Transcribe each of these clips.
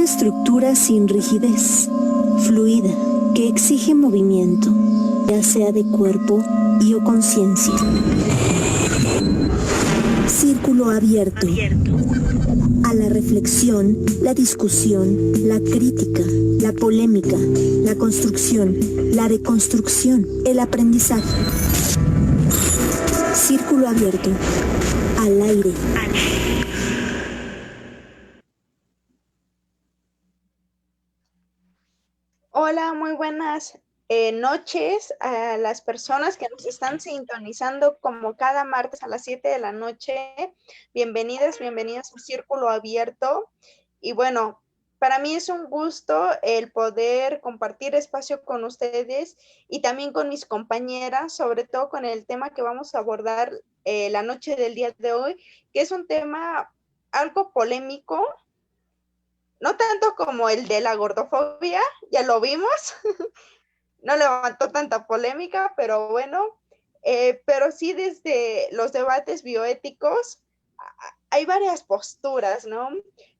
Una estructura sin rigidez, fluida, que exige movimiento, ya sea de cuerpo y o conciencia. Círculo abierto. A la reflexión, la discusión, la crítica, la polémica, la construcción, la deconstrucción, el aprendizaje. Círculo abierto. Al aire. Hola, muy buenas noches a las personas que nos están sintonizando como cada martes a las 7 de la noche. Bienvenidas, bienvenidas a Círculo Abierto. Y bueno, para mí es un gusto el poder compartir espacio con ustedes y también con mis compañeras, sobre todo con el tema que vamos a abordar la noche del día de hoy, que es un tema algo polémico, no tanto como el de la gordofobia, ya lo vimos, no levantó tanta polémica, pero bueno, pero sí desde los debates bioéticos hay varias posturas, ¿no?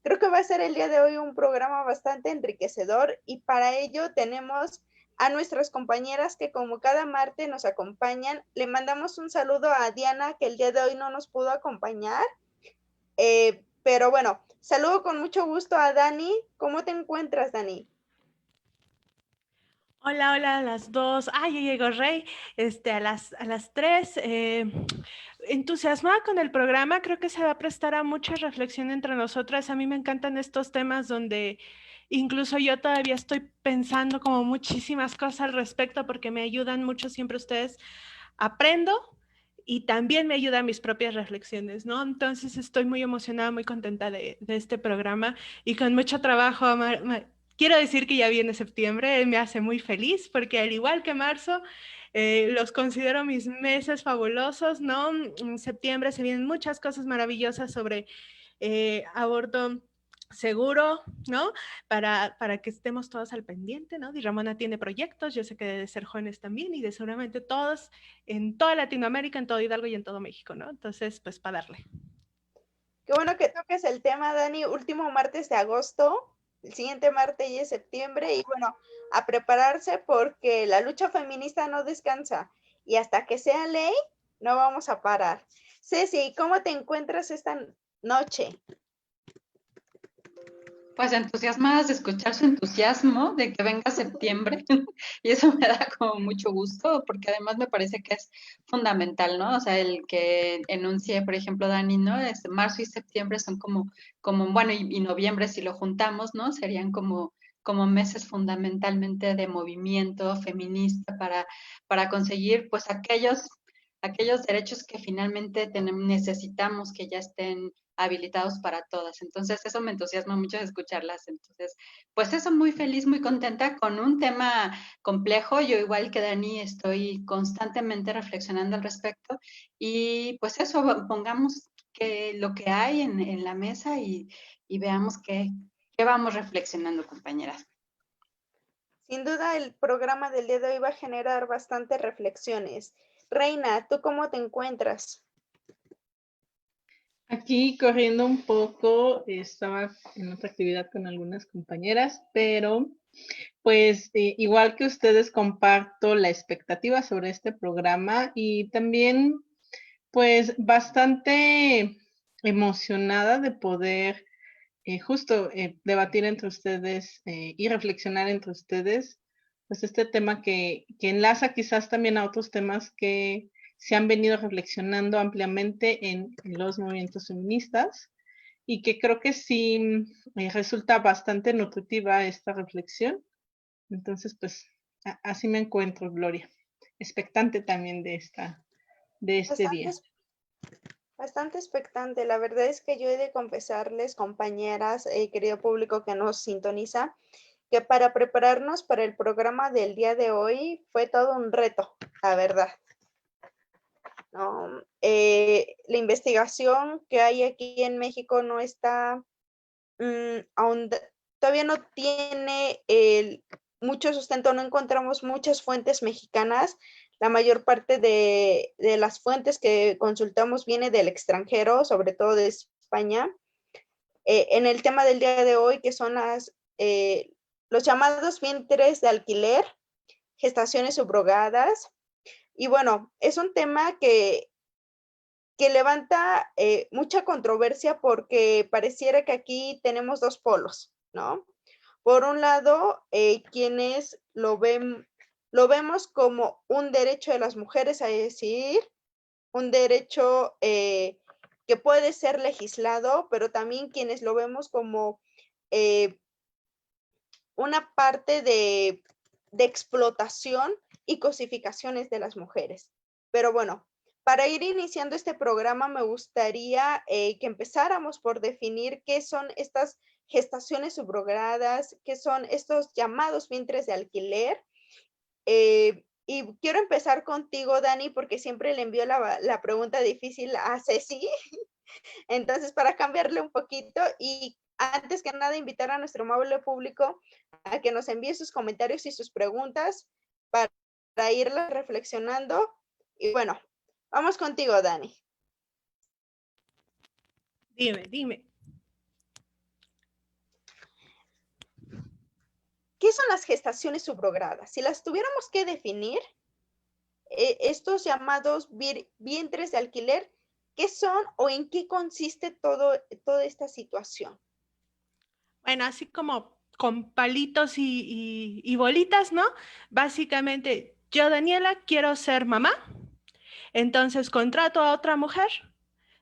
Creo que va a ser el día de hoy un programa bastante enriquecedor y para ello tenemos a nuestras compañeras que como cada martes nos acompañan. Le mandamos un saludo a Diana que el día de hoy no nos pudo acompañar, pero bueno, saludo con mucho gusto a Dani. ¿Cómo te encuentras, Dani? Hola, hola, a las 2. Ya llegó Rey, a las 3. Entusiasmada con el programa, creo que se va a prestar a mucha reflexión entre nosotras. A mí me encantan estos temas donde incluso yo todavía estoy pensando como muchísimas cosas al respecto porque me ayudan mucho siempre ustedes. Aprendo y también me ayudan mis propias reflexiones, ¿no? Entonces estoy muy emocionada, muy contenta de este programa y con mucho trabajo. Quiero decir que ya viene septiembre, me hace muy feliz porque al igual que marzo, los considero mis meses fabulosos, ¿no? En septiembre se vienen muchas cosas maravillosas sobre aborto seguro, ¿no? Para que estemos todos al pendiente, ¿no? Di Ramona tiene proyectos, yo sé que de Ser Jóvenes también y de seguramente todos en toda Latinoamérica, en todo Hidalgo y en todo México, ¿no? Entonces, pues para darle. Qué bueno que toques el tema, Dani. Último martes de agosto, el siguiente martes ya es septiembre y bueno, a prepararse porque la lucha feminista no descansa y hasta que sea ley, no vamos a parar. Ceci, ¿cómo te encuentras esta noche? Pues entusiasmadas de escuchar su entusiasmo de que venga septiembre y eso me da como mucho gusto porque además me parece que es fundamental, ¿no? O sea, el que enuncie, por ejemplo, Dani, ¿no? Marzo y septiembre son como bueno, y noviembre si lo juntamos, ¿no? Serían como meses fundamentalmente de movimiento feminista para conseguir pues aquellos derechos que finalmente necesitamos que ya estén habilitados para todas. Entonces, eso me entusiasma mucho de escucharlas. Entonces, pues eso, muy feliz, muy contenta con un tema complejo. Yo, igual que Dani, estoy constantemente reflexionando al respecto y pues eso, pongamos lo que hay en la mesa y veamos qué vamos reflexionando, compañeras. Sin duda el programa del día de hoy va a generar bastantes reflexiones. Reina, ¿tú cómo te encuentras? Aquí corriendo un poco, estaba en otra actividad con algunas compañeras, pero pues igual que ustedes comparto la expectativa sobre este programa y también pues bastante emocionada de poder justo debatir entre ustedes y reflexionar entre ustedes, pues este tema que enlaza quizás también a otros temas que se han venido reflexionando ampliamente en los movimientos feministas y que creo que sí resulta bastante nutritiva esta reflexión. Entonces, pues así me encuentro, Gloria, expectante también de este Bastante, día. bastante expectante. La verdad es que yo he de confesarles, compañeras, querido público que nos sintoniza, que para prepararnos para el programa del día de hoy fue todo un reto, la verdad. ¿No? La investigación que hay aquí en México no está, aún todavía no tiene mucho sustento, no encontramos muchas fuentes mexicanas. La mayor parte de las fuentes que consultamos viene del extranjero, sobre todo de España. en el tema del día de hoy, que son los llamados vientres de alquiler, gestaciones subrogadas. Y bueno, es un tema que levanta mucha controversia porque pareciera que aquí tenemos dos polos, ¿no? Por un lado, quienes lo vemos como un derecho de las mujeres a decidir, un derecho que puede ser legislado, pero también quienes lo vemos como una parte de explotación y cosificaciones de las mujeres. Pero bueno, para ir iniciando este programa me gustaría que empezáramos por definir qué son estas gestaciones subrogadas, qué son estos llamados vientres de alquiler. Y quiero empezar contigo, Dani, porque siempre le envío la pregunta difícil a Ceci. Entonces, para cambiarle un poquito y antes que nada invitar a nuestro amable público a que nos envíe sus comentarios y sus preguntas para irlas reflexionando. Y bueno, vamos contigo, Dani. Dime. ¿Qué son las gestaciones subrogadas? Si las tuviéramos que definir, estos llamados vientres de alquiler, ¿qué son o en qué consiste toda esta situación? Bueno, así como con palitos y bolitas, ¿no? Básicamente, yo, Daniela, quiero ser mamá, entonces contrato a otra mujer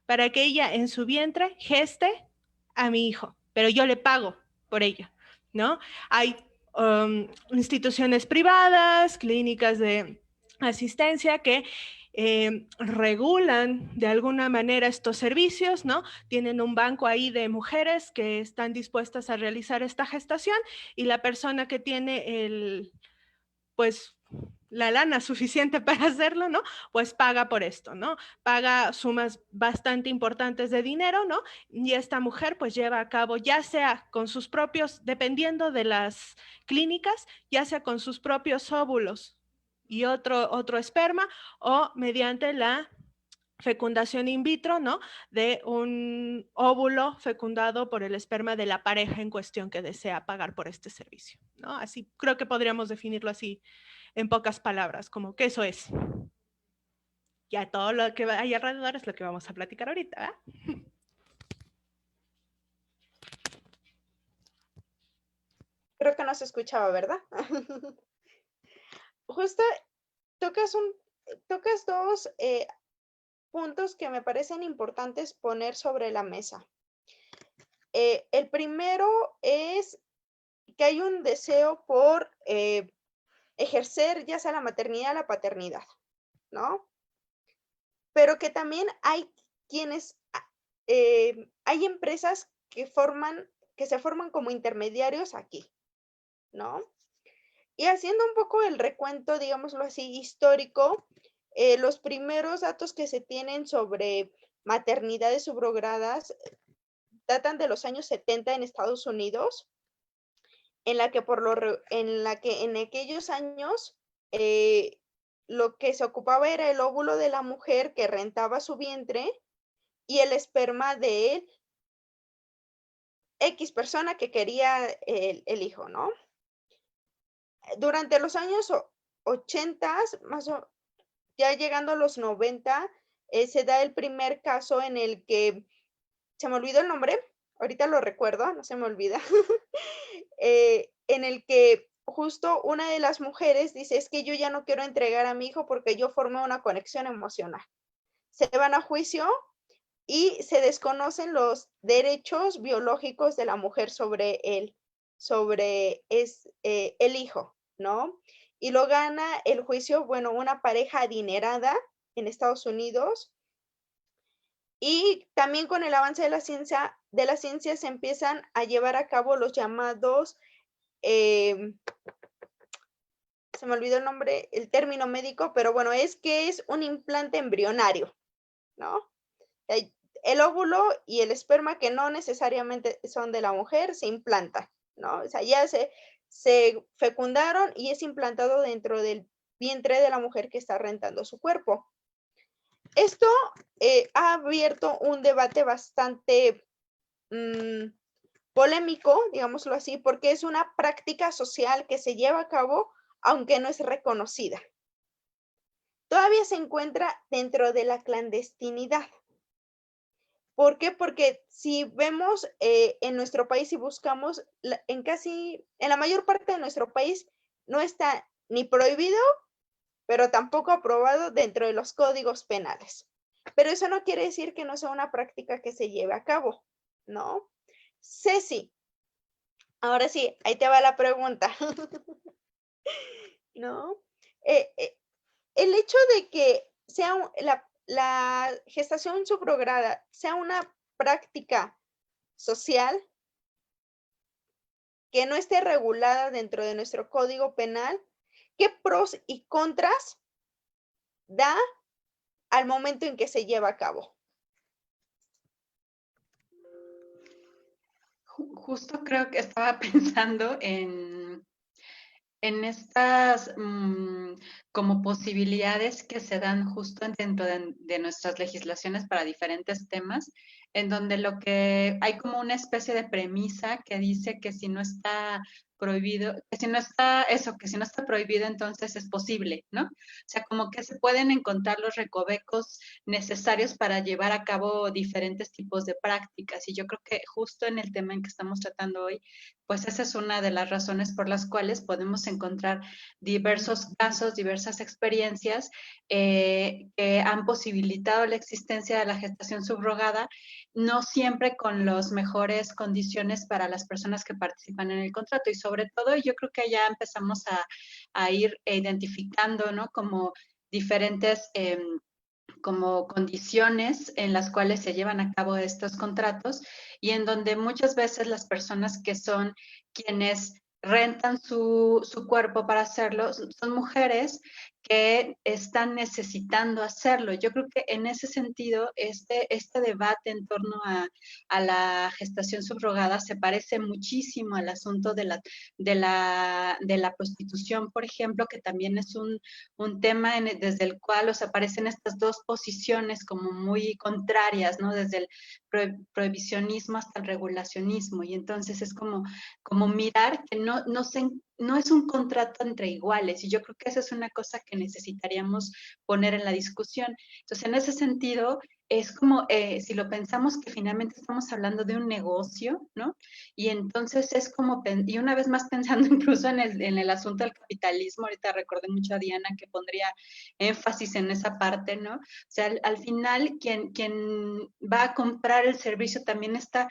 para que ella en su vientre geste a mi hijo, pero yo le pago por ello, ¿no? Hay instituciones privadas, clínicas de asistencia que regulan de alguna manera estos servicios, ¿no? Tienen un banco ahí de mujeres que están dispuestas a realizar esta gestación y la persona que tiene pues la lana suficiente para hacerlo, ¿no? Pues paga por esto, ¿no? Paga sumas bastante importantes de dinero, ¿no? Y esta mujer pues lleva a cabo, ya sea con sus propios, dependiendo de las clínicas, ya sea con sus propios óvulos y otro esperma o mediante la fecundación in vitro, ¿no? De un óvulo fecundado por el esperma de la pareja en cuestión que desea pagar por este servicio, ¿no? Así creo que podríamos definirlo así en pocas palabras, como que eso es. Ya todo lo que hay alrededor es lo que vamos a platicar ahorita, ¿eh? Creo que no se escuchaba, ¿verdad? Justo tocas dos puntos que me parecen importantes poner sobre la mesa. El primero es que hay un deseo por ejercer ya sea la maternidad o la paternidad, ¿no? Pero que también hay quienes, hay empresas que se forman como intermediarios aquí, ¿no? Y haciendo un poco el recuento, digámoslo así, histórico, los primeros datos que se tienen sobre maternidades subrogadas datan de los años 70 en Estados Unidos, en la que en aquellos años lo que se ocupaba era el óvulo de la mujer que rentaba su vientre y el esperma de X persona que quería el hijo, ¿no? Durante los años 80, ya llegando a los 90, se da el primer caso en el que, se me olvidó el nombre, ahorita lo recuerdo, no se me olvida, en el que justo una de las mujeres dice, es que yo ya no quiero entregar a mi hijo porque yo formé una conexión emocional. Se van a juicio y se desconocen los derechos biológicos de la mujer sobre el hijo, ¿no? Y lo gana el juicio, bueno, una pareja adinerada en Estados Unidos. Y también con el avance de la ciencia se empiezan a llevar a cabo los llamados, se me olvidó el nombre, el término médico, pero bueno, es que es un implante embrionario, ¿no? El óvulo y el esperma, que no necesariamente son de la mujer, se implantan, ¿no? O sea, ya se fecundaron y es implantado dentro del vientre de la mujer que está rentando su cuerpo. Esto ha abierto un debate bastante polémico, digámoslo así, porque es una práctica social que se lleva a cabo aunque no es reconocida. Todavía se encuentra dentro de la clandestinidad. ¿Por qué? Porque si vemos en nuestro país y buscamos, en la mayor parte de nuestro país no está ni prohibido, pero tampoco aprobado dentro de los códigos penales. Pero eso no quiere decir que no sea una práctica que se lleve a cabo, ¿no? Ceci, ahora sí, ahí te va la pregunta, ¿no? El hecho de que sea la gestación subrogada sea una práctica social que no esté regulada dentro de nuestro código penal, ¿qué pros y contras da al momento en que se lleva a cabo? Justo creo que estaba pensando en estas como posibilidades que se dan justo dentro de nuestras legislaciones para diferentes temas, en donde lo que hay como una especie de premisa que dice que si no está prohibido, que si no está eso, que si no está prohibido, entonces es posible, ¿no? O sea, como que se pueden encontrar los recovecos necesarios para llevar a cabo diferentes tipos de prácticas. Y yo creo que justo en el tema en que estamos tratando hoy, pues esa es una de las razones por las cuales podemos encontrar diversos casos, diversas experiencias que han posibilitado la existencia de la gestación subrogada, no siempre con las mejores condiciones para las personas que participan en el contrato. Y sobre todo, yo creo que ya empezamos a ir identificando, ¿no? Como diferentes como condiciones en las cuales se llevan a cabo estos contratos y en donde muchas veces las personas que son quienes rentan su cuerpo para hacerlo son mujeres que están necesitando hacerlo. Yo creo que en ese sentido, este debate en torno a la gestación subrogada se parece muchísimo al asunto de la prostitución, por ejemplo, que también es un tema desde el cual aparecen estas dos posiciones como muy contrarias, ¿no? Desde el prohibicionismo hasta el regulacionismo. Y entonces es como mirar que no es un contrato entre iguales. Y yo creo que esa es una cosa que necesitaríamos poner en la discusión. Entonces, en ese sentido, es como, si lo pensamos que finalmente estamos hablando de un negocio, ¿no? Y entonces es como, y una vez más pensando incluso en el asunto del capitalismo, ahorita recordé mucho a Diana que pondría énfasis en esa parte, ¿no? O sea, al final quien va a comprar el servicio también está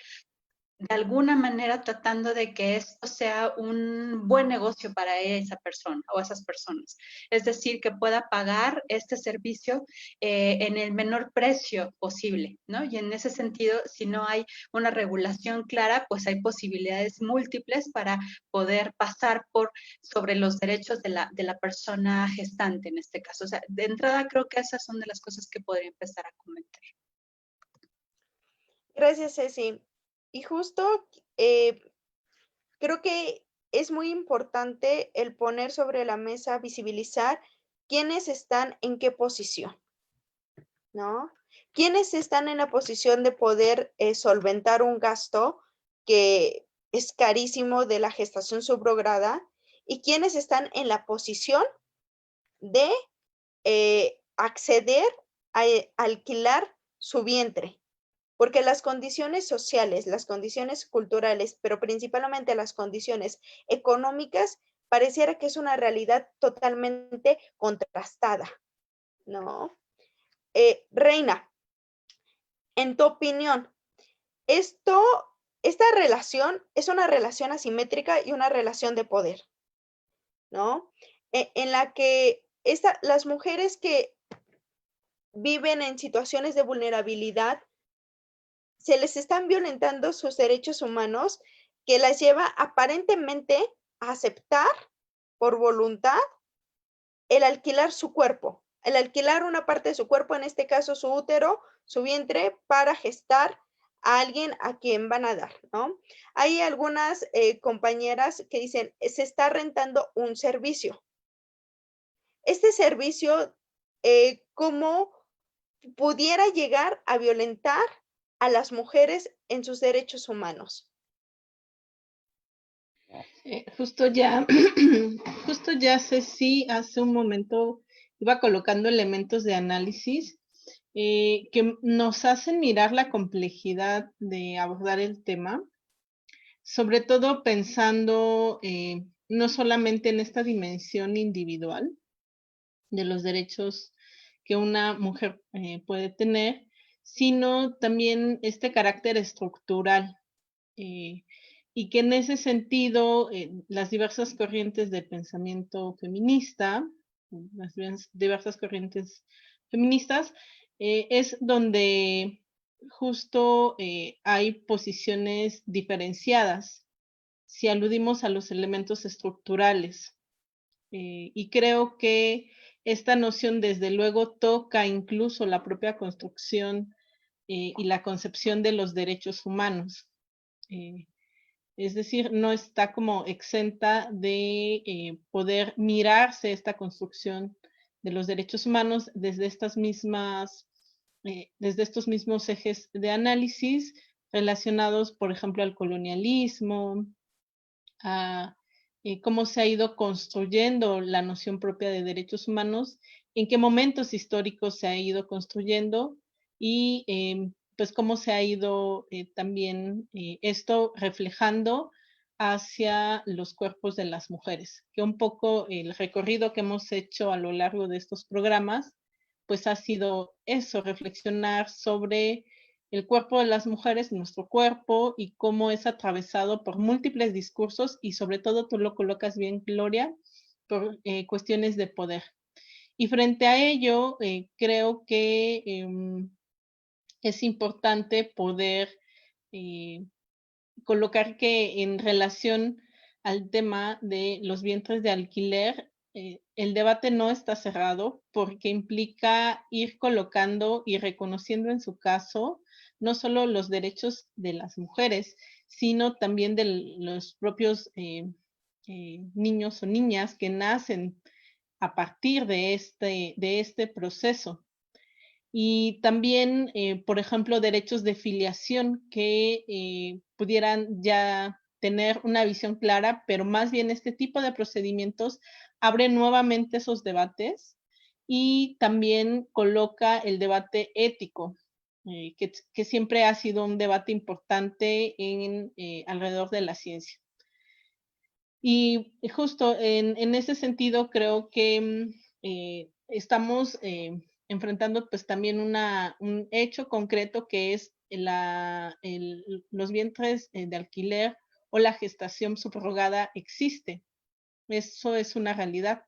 de alguna manera tratando de que esto sea un buen negocio para esa persona o esas personas. Es decir, que pueda pagar este servicio en el menor precio posible, ¿no? Y en ese sentido, si no hay una regulación clara, pues hay posibilidades múltiples para poder pasar sobre los derechos de la persona gestante en este caso. O sea, de entrada creo que esas son de las cosas que podría empezar a comentar. Gracias, Ceci. Y justo creo que es muy importante el poner sobre la mesa, visibilizar quiénes están en qué posición, ¿no? Quiénes están en la posición de poder solventar un gasto que es carísimo de la gestación subrogada y quiénes están en la posición de acceder a alquilar su vientre. Porque las condiciones sociales, las condiciones culturales, pero principalmente las condiciones económicas, pareciera que es una realidad totalmente contrastada, ¿no? Reina, en tu opinión, esta relación es una relación asimétrica y una relación de poder, ¿no? En la que las mujeres que viven en situaciones de vulnerabilidad se les están violentando sus derechos humanos que las lleva aparentemente a aceptar por voluntad el alquilar su cuerpo, el alquilar una parte de su cuerpo, en este caso su útero, su vientre, para gestar a alguien a quien van a dar, ¿no? Hay algunas compañeras que dicen, se está rentando un servicio. Este servicio, ¿cómo pudiera llegar a violentar a las mujeres en sus derechos humanos? Justo ya, justo ya Ceci hace un momento iba colocando elementos de análisis que nos hacen mirar la complejidad de abordar el tema, sobre todo pensando no solamente en esta dimensión individual de los derechos que una mujer puede tener, sino también este carácter estructural. Y que en ese sentido las diversas corrientes de pensamiento feminista, las diversas corrientes feministas, es donde justo hay posiciones diferenciadas si aludimos a los elementos estructurales. Y creo que esta noción desde luego toca incluso la propia construcción y la concepción de los derechos humanos. Es decir, no está como exenta de poder mirarse esta construcción de los derechos humanos desde desde estos mismos ejes de análisis relacionados, por ejemplo, al colonialismo, a cómo se ha ido construyendo la noción propia de derechos humanos, en qué momentos históricos se ha ido construyendo y pues cómo se ha ido también esto reflejando hacia los cuerpos de las mujeres, que un poco el recorrido que hemos hecho a lo largo de estos programas, pues ha sido eso, reflexionar sobre el cuerpo de las mujeres, nuestro cuerpo, y cómo es atravesado por múltiples discursos y sobre todo, tú lo colocas bien, Gloria, por cuestiones de poder. Y frente a ello, creo que es importante poder colocar que en relación al tema de los vientres de alquiler, el debate no está cerrado porque implica ir colocando y reconociendo en su caso no solo los derechos de las mujeres, sino también de los propios niños o niñas que nacen a partir de este proceso. Y también, por ejemplo, derechos de filiación que pudieran ya tener una visión clara, pero más bien este tipo de procedimientos abre nuevamente esos debates y también coloca el debate ético, que siempre ha sido un debate importante alrededor de la ciencia. Y justo en ese sentido creo que estamos enfrentando pues también un hecho concreto que es los vientres de alquiler o la gestación subrogada existe. Eso es una realidad.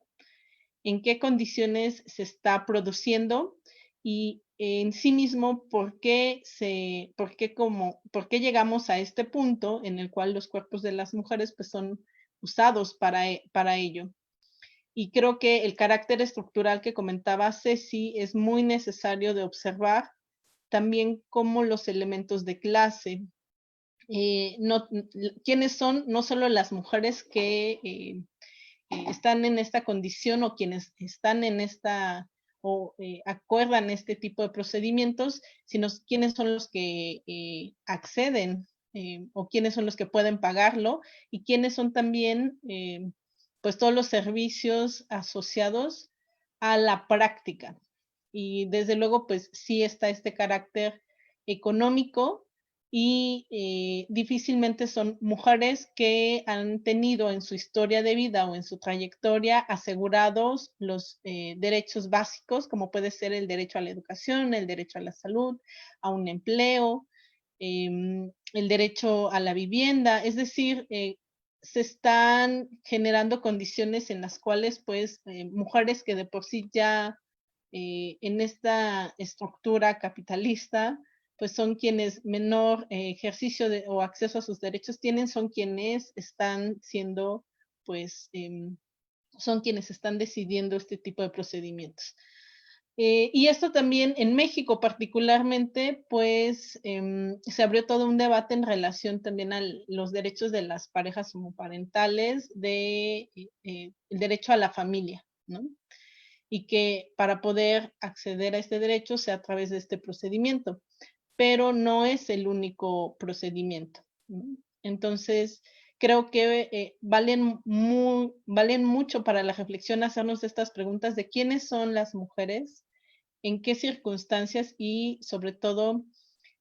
¿En qué condiciones se está produciendo? Y en sí mismo, ¿por qué llegamos a este punto en el cual los cuerpos de las mujeres pues son usados para ello? Y creo que el carácter estructural que comentaba Ceci es muy necesario de observar, también como los elementos de clase. ¿Quiénes son? No solo las mujeres que están en esta condición o quienes están en esta o acuerdan este tipo de procedimientos, sino quiénes son los que acceden o quiénes son los que pueden pagarlo y quiénes son también pues todos los servicios asociados a la práctica. Y desde luego pues sí está este carácter económico y difícilmente son mujeres que han tenido en su historia de vida o en su trayectoria asegurados los derechos básicos, como puede ser el derecho a la educación, el derecho a la salud, a un empleo, el derecho a la vivienda, es decir, se están generando condiciones en las cuales pues mujeres que de por sí ya en esta estructura capitalista pues son quienes menor ejercicio o acceso a sus derechos tienen, son quienes están siendo, pues, son quienes están decidiendo este tipo de procedimientos. Y esto también en México particularmente, pues, se abrió todo un debate en relación también a los derechos de las parejas homoparentales, el derecho a la familia, ¿no? Y que para poder acceder a este derecho sea a través de este procedimiento. pero no es el único procedimiento, ¿no? Entonces, creo que valen mucho para la reflexión hacernos estas preguntas de quiénes son las mujeres, en qué circunstancias y sobre todo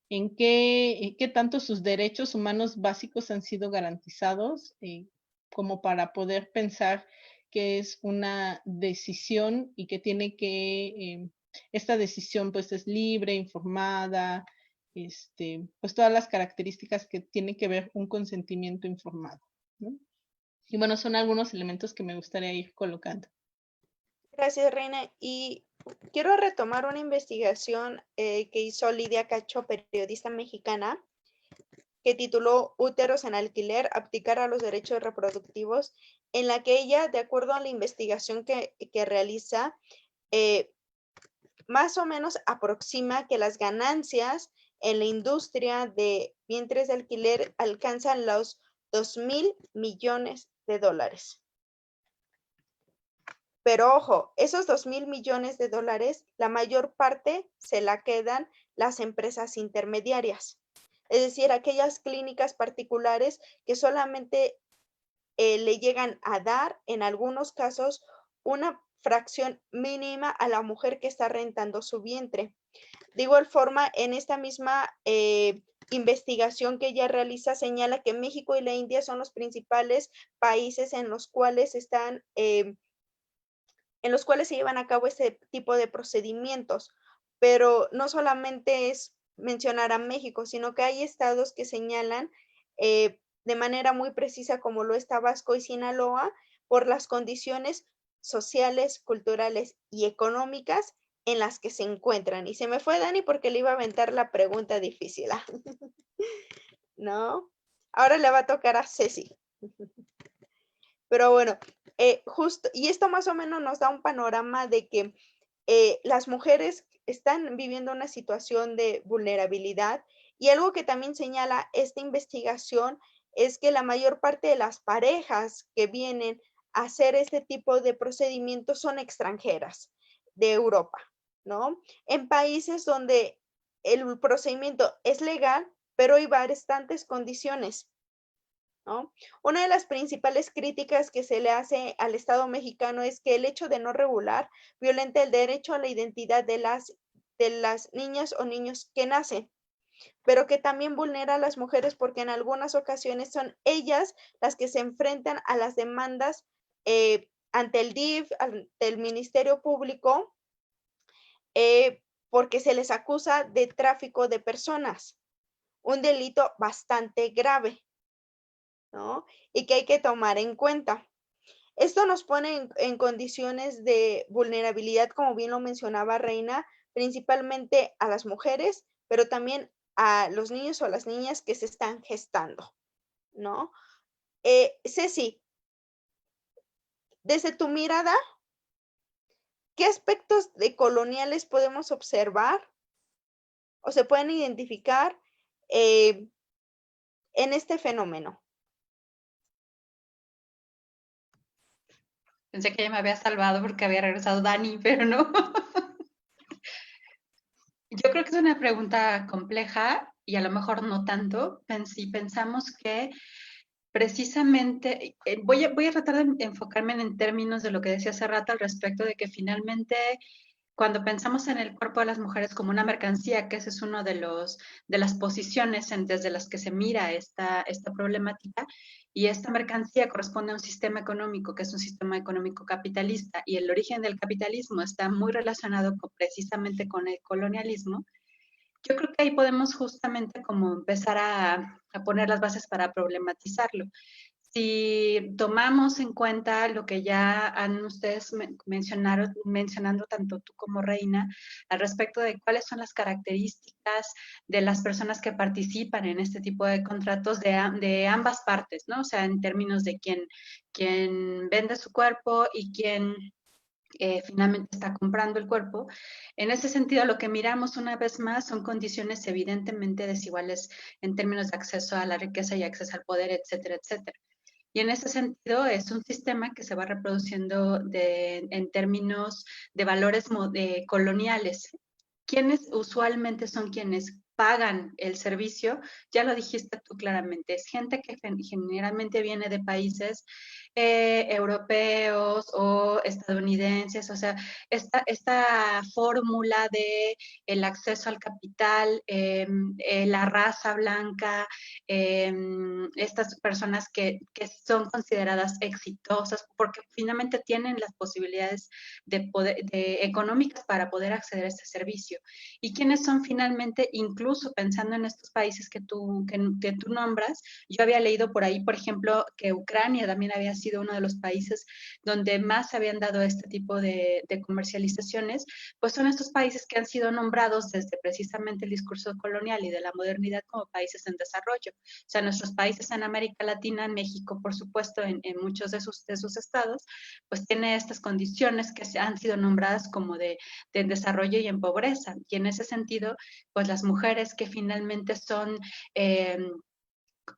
en qué tanto sus derechos humanos básicos han sido garantizados, como para poder pensar que es una decisión y que tiene que, esta decisión pues es libre, informada, pues todas las características que tienen que ver un consentimiento informado, ¿no? Y bueno, son algunos elementos que me gustaría ir colocando. Gracias, Reina. Y quiero retomar una investigación que hizo Lidia Cacho, periodista mexicana, que tituló Úteros en alquiler, abdicar a los derechos reproductivos, en la que ella, de acuerdo a la investigación que realiza, más o menos aproxima que las ganancias en la industria de vientres de alquiler alcanzan los 2,000 millones de dólares. Pero ojo, esos 2,000 millones de dólares, la mayor parte se la quedan las empresas intermediarias. Es decir, aquellas clínicas particulares que solamente le llegan a dar, en algunos casos, una fracción mínima a la mujer que está rentando su vientre. De igual forma, en esta misma investigación que ella realiza, señala que México y la India son los principales países en los cuales se llevan a cabo este tipo de procedimientos, pero no solamente es mencionar a México, sino que hay estados que señalan de manera muy precisa, como lo es Tabasco y Sinaloa, por las condiciones sociales, culturales y económicas en las que se encuentran. Y se me fue Dani porque le iba a aventar la pregunta difícil, ¿no? Ahora le va a tocar a Ceci. Pero bueno, justo, y esto más o menos nos da un panorama de que las mujeres están viviendo una situación de vulnerabilidad, y algo que también señala esta investigación es que la mayor parte de las parejas que vienen a hacer este tipo de procedimientos son extranjeras de Europa, ¿no? En países donde el procedimiento es legal, pero hay bastantes condiciones, ¿no? Una de las principales críticas que se le hace al Estado mexicano es que el hecho de no regular violenta el derecho a la identidad de las niñas o niños que nacen, pero que también vulnera a las mujeres porque en algunas ocasiones son ellas las que se enfrentan a las demandas ante el DIF, ante el Ministerio Público, porque se les acusa de tráfico de personas, un delito bastante grave, ¿no? Y que hay que tomar en cuenta. Esto nos pone en condiciones de vulnerabilidad, como bien lo mencionaba Reina, principalmente a las mujeres, pero también a los niños o a las niñas que se están gestando, ¿no? Ceci, desde tu mirada, ¿qué aspectos de coloniales podemos observar o se pueden identificar en este fenómeno? Pensé que ya me había salvado porque había regresado Dani, pero no. Yo creo que es una pregunta compleja y a lo mejor no tanto. Si pensamos que precisamente, voy a tratar de enfocarme en términos de lo que decía hace rato al respecto de que finalmente cuando pensamos en el cuerpo de las mujeres como una mercancía, que ese es uno de las posiciones desde las que se mira esta problemática, y esta mercancía corresponde a un sistema económico que es un sistema económico capitalista, y el origen del capitalismo está muy relacionado precisamente con el colonialismo. Yo creo que ahí podemos justamente como empezar a poner las bases para problematizarlo. Si tomamos en cuenta lo que ya han ustedes mencionando tanto tú como Reina, al respecto de cuáles son las características de las personas que participan en este tipo de contratos de ambas partes, ¿no? O sea, en términos de quien vende su cuerpo y quien finalmente está comprando el cuerpo. En ese sentido, lo que miramos una vez más son condiciones evidentemente desiguales en términos de acceso a la riqueza y acceso al poder, etcétera, etcétera. Y en ese sentido es un sistema que se va reproduciendo en términos de valores coloniales. ¿Quiénes usualmente son quienes pagan el servicio, ya lo dijiste tú claramente, es gente que generalmente viene de países europeos o estadounidenses, o sea, esta fórmula de el acceso al capital, la raza blanca, estas personas que son consideradas exitosas porque finalmente tienen las posibilidades económicas para poder acceder a este servicio. ¿Y quiénes son finalmente, incluso pensando en estos países que tú nombras? Yo había leído por ahí, por ejemplo, que Ucrania también había sido uno de los países donde más habían dado este tipo de comercializaciones, pues son estos países que han sido nombrados desde precisamente el discurso colonial y de la modernidad como países en desarrollo. O sea, nuestros países en América Latina, en México, por supuesto, en muchos de sus estados, pues tiene estas condiciones que han sido nombradas como de desarrollo y en pobreza. Y en ese sentido, pues las mujeres que finalmente son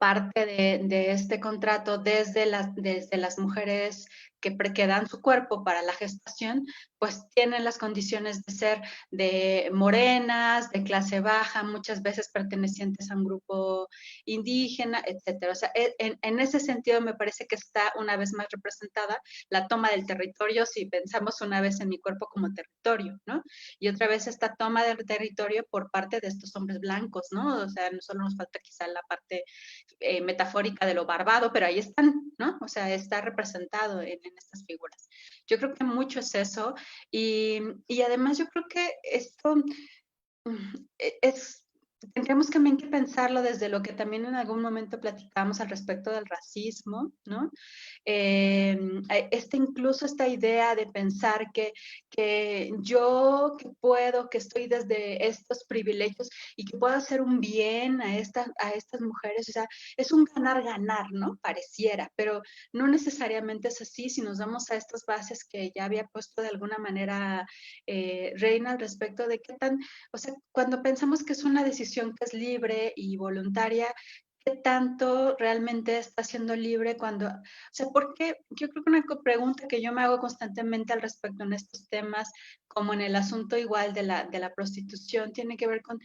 parte de este contrato desde las mujeres que dan su cuerpo para la gestación, pues tienen las condiciones de ser de morenas, de clase baja, muchas veces pertenecientes a un grupo indígena, etcétera. O sea, en ese sentido me parece que está una vez más representada la toma del territorio, si pensamos una vez en mi cuerpo como territorio, ¿no? Y otra vez esta toma del territorio por parte de estos hombres blancos, ¿no? O sea, no solo nos falta quizá la parte metafórica de lo barbado, pero ahí están, ¿no? O sea, está representado en estas figuras. Yo creo que mucho es eso y además yo creo que esto tendríamos también que pensarlo desde lo que también en algún momento platicamos al respecto del racismo, ¿no? Incluso esta idea de pensar que yo que puedo, que estoy desde estos privilegios y que puedo hacer un bien a estas mujeres, o sea, es un ganar-ganar, ¿no? Pareciera, pero no necesariamente es así si nos vamos a estas bases que ya había puesto de alguna manera Reina al respecto de qué tan, o sea, cuando pensamos que es una decisión que es libre y voluntaria, ¿qué tanto realmente está siendo libre cuando, o sea, porque yo creo que una pregunta que yo me hago constantemente al respecto en estos temas, como en el asunto igual de la prostitución, tiene que ver con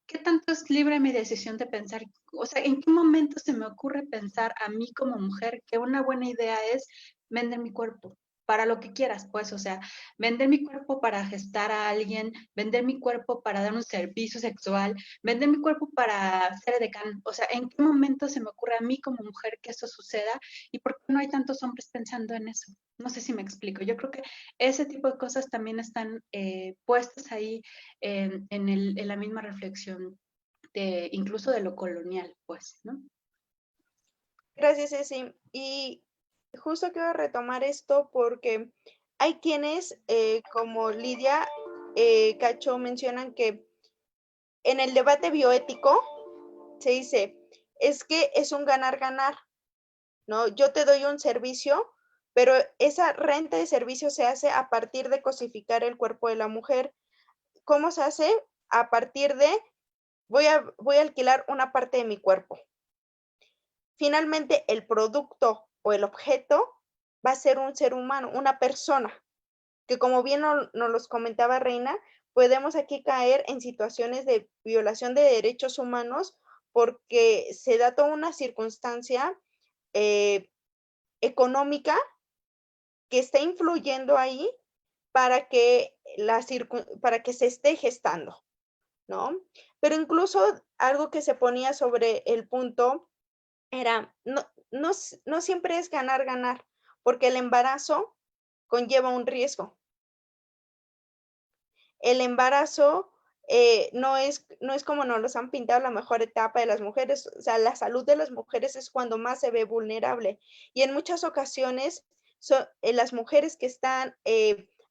qué tanto es libre mi decisión de pensar, o sea, en qué momento se me ocurre pensar a mí como mujer que una buena idea es vender mi cuerpo para lo que quieras, pues, o sea, vender mi cuerpo para gestar a alguien, vender mi cuerpo para dar un servicio sexual, vender mi cuerpo para ser edecán. O sea, ¿en qué momento se me ocurre a mí como mujer que eso suceda? ¿Y por qué no hay tantos hombres pensando en eso? No sé si me explico. Yo creo que ese tipo de cosas también están puestas ahí en la misma reflexión incluso de lo colonial, pues, ¿no? Gracias, Ceci. Y justo quiero retomar esto porque hay quienes, como Lidia Cacho, mencionan que en el debate bioético se dice, es que es un ganar-ganar, ¿no? Yo te doy un servicio, pero esa renta de servicio se hace a partir de cosificar el cuerpo de la mujer. ¿Cómo se hace? A partir de, voy a alquilar una parte de mi cuerpo. Finalmente, el producto o el objeto va a ser un ser humano, una persona, que como bien nos los comentaba Reina, podemos aquí caer en situaciones de violación de derechos humanos porque se da toda una circunstancia económica que está influyendo ahí para que se esté gestando, ¿no? Pero incluso algo que se ponía sobre el punto era, no siempre es ganar, ganar, porque el embarazo conlleva un riesgo. El embarazo no es como nos los han pintado la mejor etapa de las mujeres, o sea, la salud de las mujeres es cuando más se ve vulnerable. Y en muchas ocasiones, las mujeres que están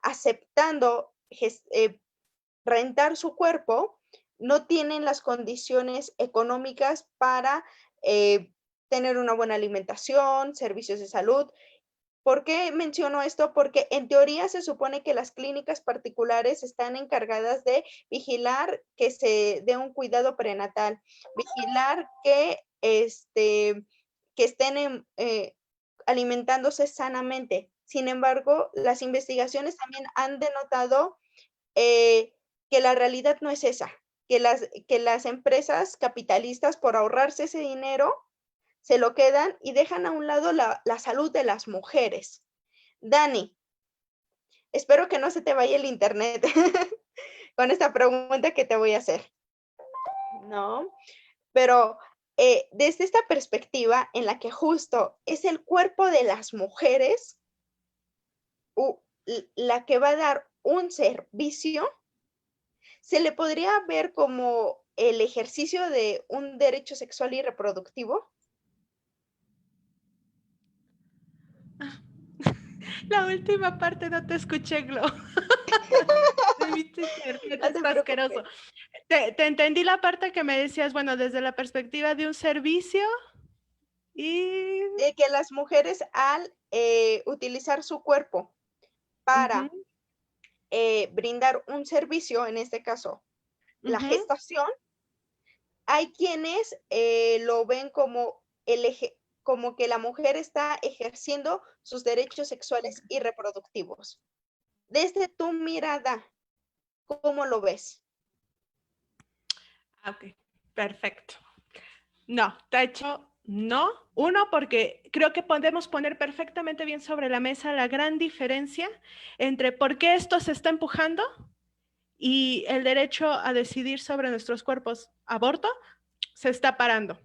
aceptando rentar su cuerpo, no tienen las condiciones económicas para tener una buena alimentación, servicios de salud. ¿Por qué menciono esto? Porque en teoría se supone que las clínicas particulares están encargadas de vigilar que se dé un cuidado prenatal, vigilar que estén alimentándose sanamente. Sin embargo, las investigaciones también han denotado que la realidad no es esa. que las empresas capitalistas, por ahorrarse ese dinero, se lo quedan y dejan a un lado la salud de las mujeres. Dani, espero que no se te vaya el internet con esta pregunta que te voy a hacer, ¿no? Pero desde esta perspectiva en la que justo es el cuerpo de las mujeres la que va a dar un servicio, se le podría ver como el ejercicio de un derecho sexual y reproductivo. La última parte no te escuché, Glo. Mi internet No te está asqueroso. preocupes. Te entendí la parte que me decías, bueno, desde la perspectiva de un servicio y... De que las mujeres al utilizar su cuerpo para brindar un servicio, en este caso la gestación, hay quienes lo ven como como que la mujer está ejerciendo sus derechos sexuales y reproductivos. Desde tu mirada, ¿cómo lo ves? Ok, perfecto. No, de hecho, no. Uno, porque creo que podemos poner perfectamente bien sobre la mesa la gran diferencia entre por qué esto se está empujando y el derecho a decidir sobre nuestros cuerpos, aborto, se está parando,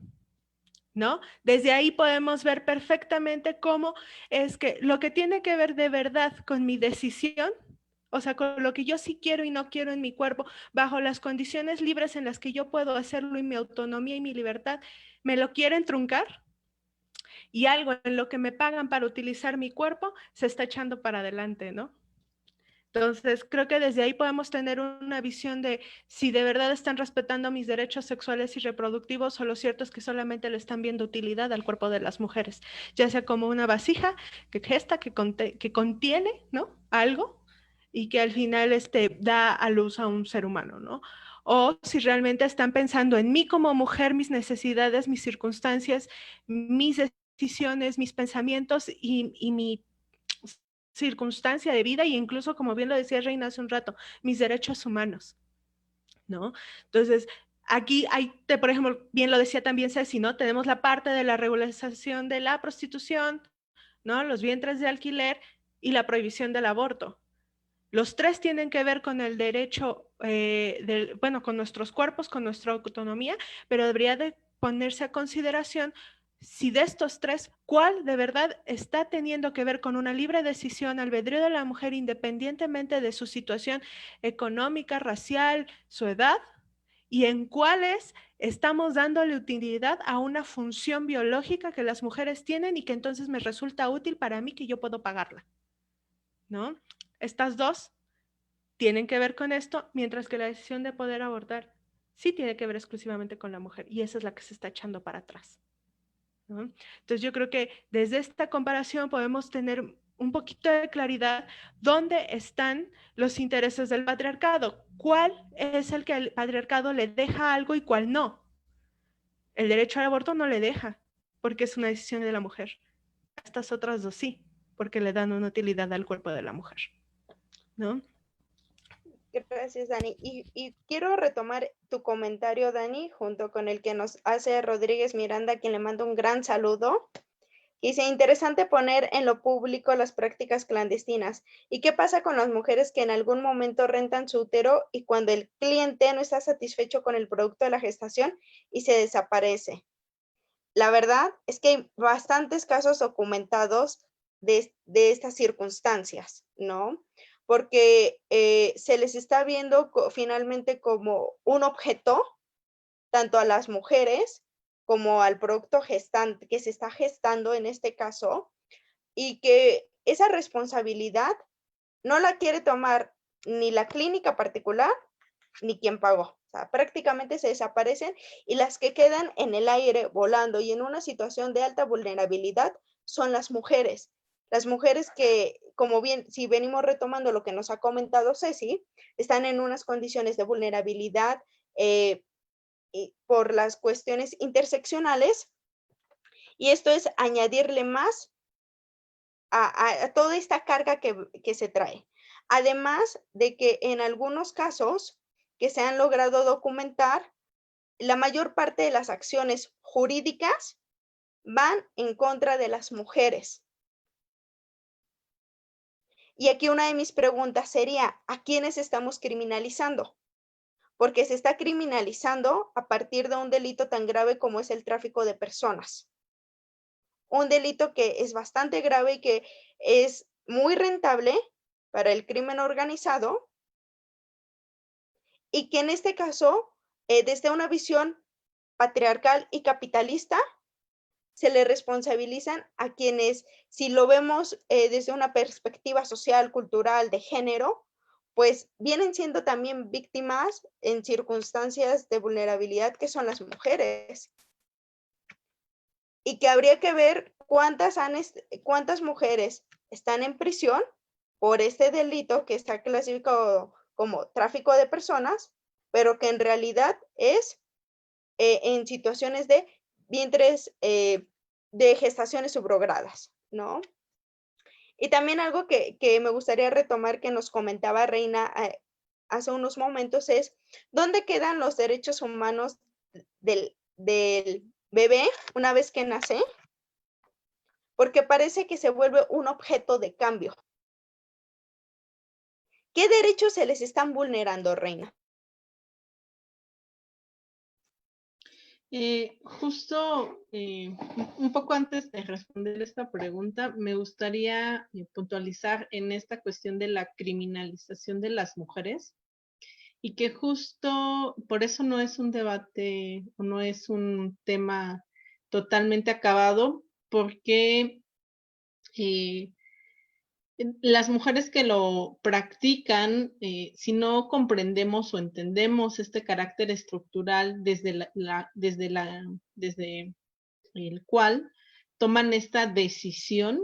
¿no? Desde ahí podemos ver perfectamente cómo es que lo que tiene que ver de verdad con mi decisión, o sea, con lo que yo sí quiero y no quiero en mi cuerpo, bajo las condiciones libres en las que yo puedo hacerlo y mi autonomía y mi libertad, me lo quieren truncar y algo en lo que me pagan para utilizar mi cuerpo se está echando para adelante, ¿no? Entonces, creo que desde ahí podemos tener una visión de si de verdad están respetando mis derechos sexuales y reproductivos o lo cierto es que solamente le están viendo utilidad al cuerpo de las mujeres, ya sea como una vasija que gesta, que contiene, ¿no? Algo y que al final da a luz a un ser humano, ¿no? O si realmente están pensando en mí como mujer, mis necesidades, mis circunstancias, mis decisiones, mis pensamientos y mi circunstancia de vida e incluso, como bien lo decía Reina hace un rato, mis derechos humanos, ¿no? Entonces, aquí hay, por ejemplo, bien lo decía también Ceci, ¿no? Tenemos la parte de la regularización de la prostitución, ¿no? Los vientres de alquiler y la prohibición del aborto. Los tres tienen que ver con el derecho, bueno, con nuestros cuerpos, con nuestra autonomía, pero debería de ponerse a consideración si de estos tres, ¿cuál de verdad está teniendo que ver con una libre decisión, albedrío de la mujer independientemente de su situación económica, racial, su edad? Y en cuáles estamos dándole utilidad a una función biológica que las mujeres tienen y que entonces me resulta útil para mí que yo puedo pagarla, ¿no? Estas dos tienen que ver con esto, mientras que la decisión de poder abortar sí tiene que ver exclusivamente con la mujer y esa es la que se está echando para atrás, ¿no? Entonces yo creo que desde esta comparación podemos tener un poquito de claridad dónde están los intereses del patriarcado, cuál es el que el patriarcado le deja algo y cuál no. El derecho al aborto no le deja, porque es una decisión de la mujer. Estas otras dos sí, porque le dan una utilidad al cuerpo de la mujer, ¿no? Gracias, Dani. Y quiero retomar tu comentario, Dani, junto con el que nos hace Rodríguez Miranda, a quien le mando un gran saludo. Dice, interesante poner en lo público las prácticas clandestinas. ¿Y qué pasa con las mujeres que en algún momento rentan su útero y cuando el cliente no está satisfecho con el producto de la gestación y se desaparece? La verdad es que hay bastantes casos documentados de estas circunstancias, ¿no? Porque se les está viendo finalmente como un objeto, tanto a las mujeres como al producto gestante que se está gestando en este caso, y que esa responsabilidad no la quiere tomar ni la clínica particular ni quien pagó. O sea, prácticamente se desaparecen y las que quedan en el aire volando y en una situación de alta vulnerabilidad son las mujeres. Las mujeres que, como bien, si venimos retomando lo que nos ha comentado Ceci, están en unas condiciones de vulnerabilidad por las cuestiones interseccionales y esto es añadirle más a toda esta carga que se trae. Además de que en algunos casos que se han logrado documentar, la mayor parte de las acciones jurídicas van en contra de las mujeres. Y aquí una de mis preguntas sería, ¿a quiénes estamos criminalizando? Porque se está criminalizando a partir de un delito tan grave como es el tráfico de personas. Un delito que es bastante grave y que es muy rentable para el crimen organizado, y que en este caso, desde una visión patriarcal y capitalista, se le responsabilizan a quienes, si lo vemos desde una perspectiva social, cultural, de género, pues vienen siendo también víctimas en circunstancias de vulnerabilidad, que son las mujeres. Y que habría que ver cuántas mujeres están en prisión por este delito que está clasificado como tráfico de personas, pero que en realidad es en situaciones de vientres, de gestaciones subrogadas, ¿no? Y también algo que me gustaría retomar que nos comentaba Reina hace unos momentos es, ¿dónde quedan los derechos humanos del bebé una vez que nace? Porque parece que se vuelve un objeto de cambio. ¿Qué derechos se les están vulnerando, Reina? Justo un poco antes de responder esta pregunta, me gustaría puntualizar en esta cuestión de la criminalización de las mujeres, y que justo por eso no es un debate o no es un tema totalmente acabado, porque las mujeres que lo practican, si no comprendemos o entendemos este carácter estructural desde el cual toman esta decisión,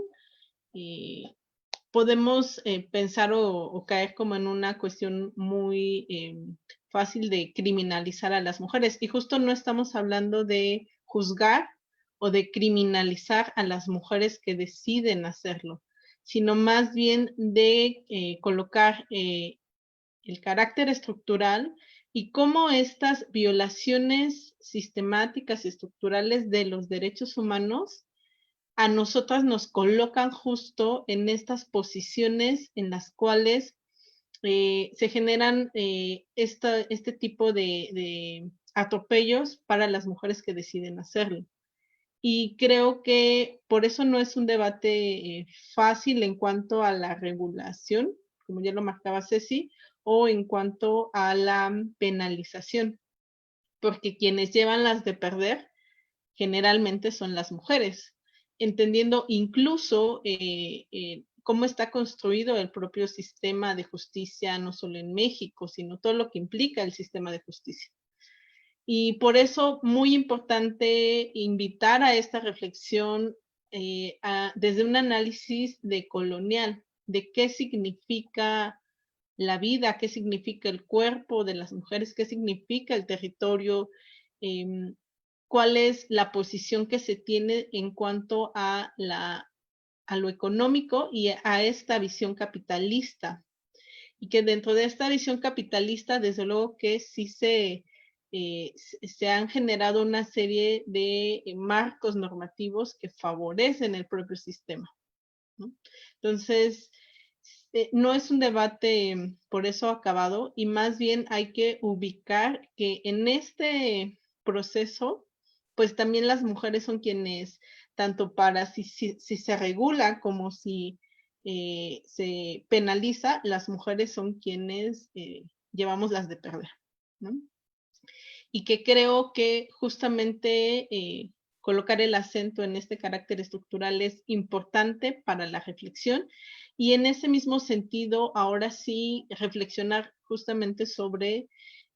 podemos pensar o caer como en una cuestión muy fácil de criminalizar a las mujeres. Y justo no estamos hablando de juzgar o de criminalizar a las mujeres que deciden hacerlo, sino más bien de colocar el carácter estructural y cómo estas violaciones sistemáticas y estructurales de los derechos humanos a nosotras nos colocan justo en estas posiciones en las cuales se generan este tipo de atropellos para las mujeres que deciden hacerlo. Y creo que por eso no es un debate fácil en cuanto a la regulación, como ya lo marcaba Ceci, o en cuanto a la penalización, porque quienes llevan las de perder generalmente son las mujeres, entendiendo incluso cómo está construido el propio sistema de justicia, no solo en México, sino todo lo que implica el sistema de justicia. Y por eso muy importante invitar a esta reflexión desde un análisis decolonial, de qué significa la vida, qué significa el cuerpo de las mujeres, qué significa el territorio, cuál es la posición que se tiene en cuanto a lo económico y a esta visión capitalista. Y que dentro de esta visión capitalista, desde luego que sí se han generado una serie de marcos normativos que favorecen el propio sistema, ¿no? Entonces, no es un debate por eso acabado, y más bien hay que ubicar que en este proceso, pues también las mujeres son quienes, tanto para si se regula como si se penaliza, las mujeres son quienes llevamos las de perder, ¿no? Y que creo que justamente colocar el acento en este carácter estructural es importante para la reflexión, y en ese mismo sentido, ahora sí, reflexionar justamente sobre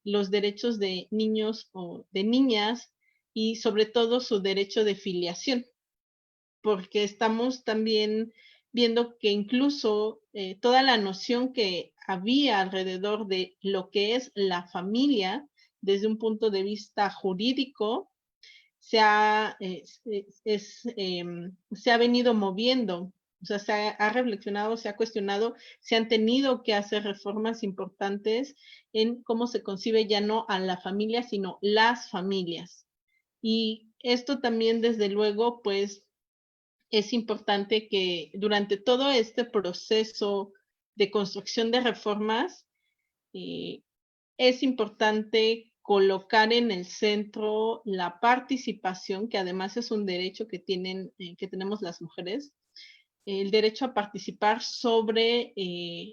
los derechos de niños o de niñas y sobre todo su derecho de filiación, porque estamos también viendo que incluso toda la noción que había alrededor de lo que es la familia desde un punto de vista jurídico se ha venido moviendo O sea, ha reflexionado, se ha cuestionado, se han tenido que hacer reformas importantes en cómo se concibe ya no a la familia, sino las familias. Y esto también, desde luego, pues es importante que durante todo este proceso de construcción de reformas, es importante colocar en el centro la participación, que además es un derecho que que tenemos las mujeres, el derecho a participar sobre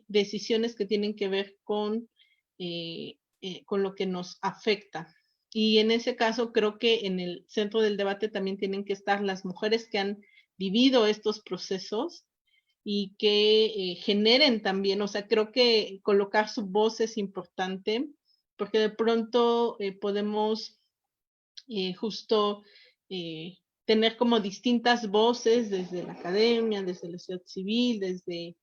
decisiones que tienen que ver con lo que nos afecta. Y en ese caso creo que en el centro del debate también tienen que estar las mujeres que han vivido estos procesos y que generen también, o sea, creo que colocar su voz es importante porque de pronto podemos justo tener como distintas voces desde la academia, desde la sociedad civil, desde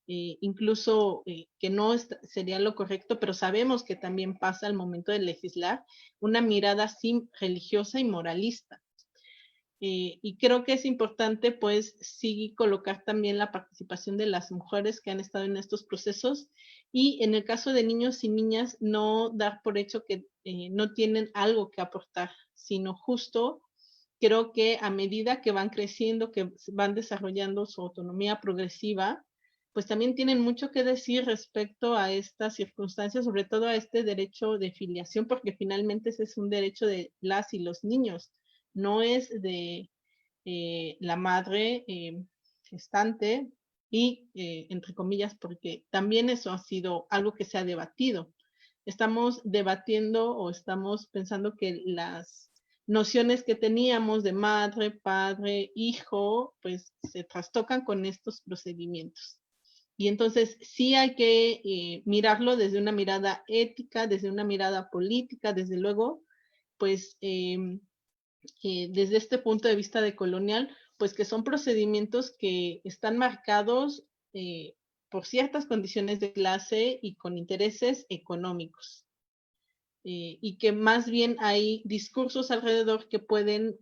incluso que no sería lo correcto, pero sabemos que también pasa al momento de legislar una mirada así religiosa y moralista. Y creo que es importante, pues, sí colocar también la participación de las mujeres que han estado en estos procesos y en el caso de niños y niñas, no dar por hecho que no tienen algo que aportar, sino justo creo que a medida que van creciendo, que van desarrollando su autonomía progresiva, pues también tienen mucho que decir respecto a estas circunstancias, sobre todo a este derecho de filiación, porque finalmente ese es un derecho de las y los niños, no es de la madre gestante y, entre comillas, porque también eso ha sido algo que se ha debatido. Estamos debatiendo o estamos pensando que las nociones que teníamos de madre, padre, hijo, pues se trastocan con estos procedimientos. Y entonces sí hay que mirarlo desde una mirada ética, desde una mirada política, desde luego, pues desde este punto de vista de colonial, pues que son procedimientos que están marcados por ciertas condiciones de clase y con intereses económicos. Y que más bien hay discursos alrededor que pueden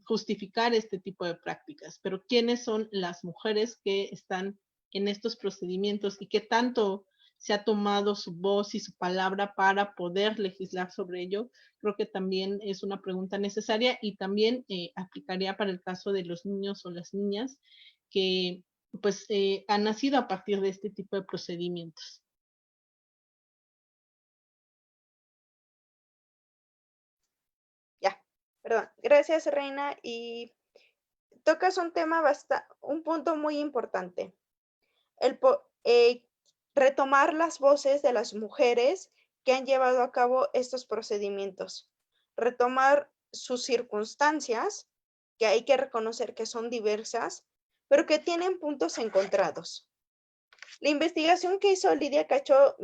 justificar este tipo de prácticas. Pero ¿quiénes son las mujeres que están en estos procedimientos y qué tanto se ha tomado su voz y su palabra para poder legislar sobre ello? Creo que también es una pregunta necesaria y también aplicaría para el caso de los niños o las niñas que pues han nacido a partir de este tipo de procedimientos. Perdón. Gracias, Reina. Y tocas un tema un punto muy importante. Retomar las voces de las mujeres que han llevado a cabo estos procedimientos. Retomar sus circunstancias, que hay que reconocer que son diversas, pero que tienen puntos encontrados. La investigación que hizo Lidia Cacho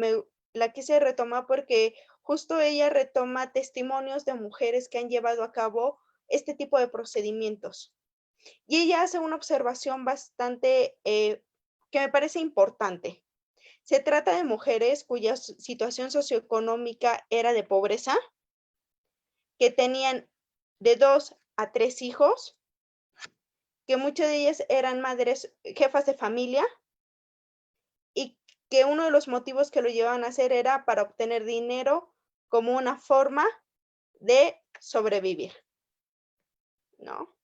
la quise retomar porque justo ella retoma testimonios de mujeres que han llevado a cabo este tipo de procedimientos. Y ella hace una observación bastante que me parece importante. Se trata de mujeres cuya situación socioeconómica era de pobreza, que tenían de 2 a 3 hijos, que muchas de ellas eran madres, jefas de familia, y que uno de los motivos que lo llevaban a hacer era para obtener dinero como una forma de sobrevivir, ¿no?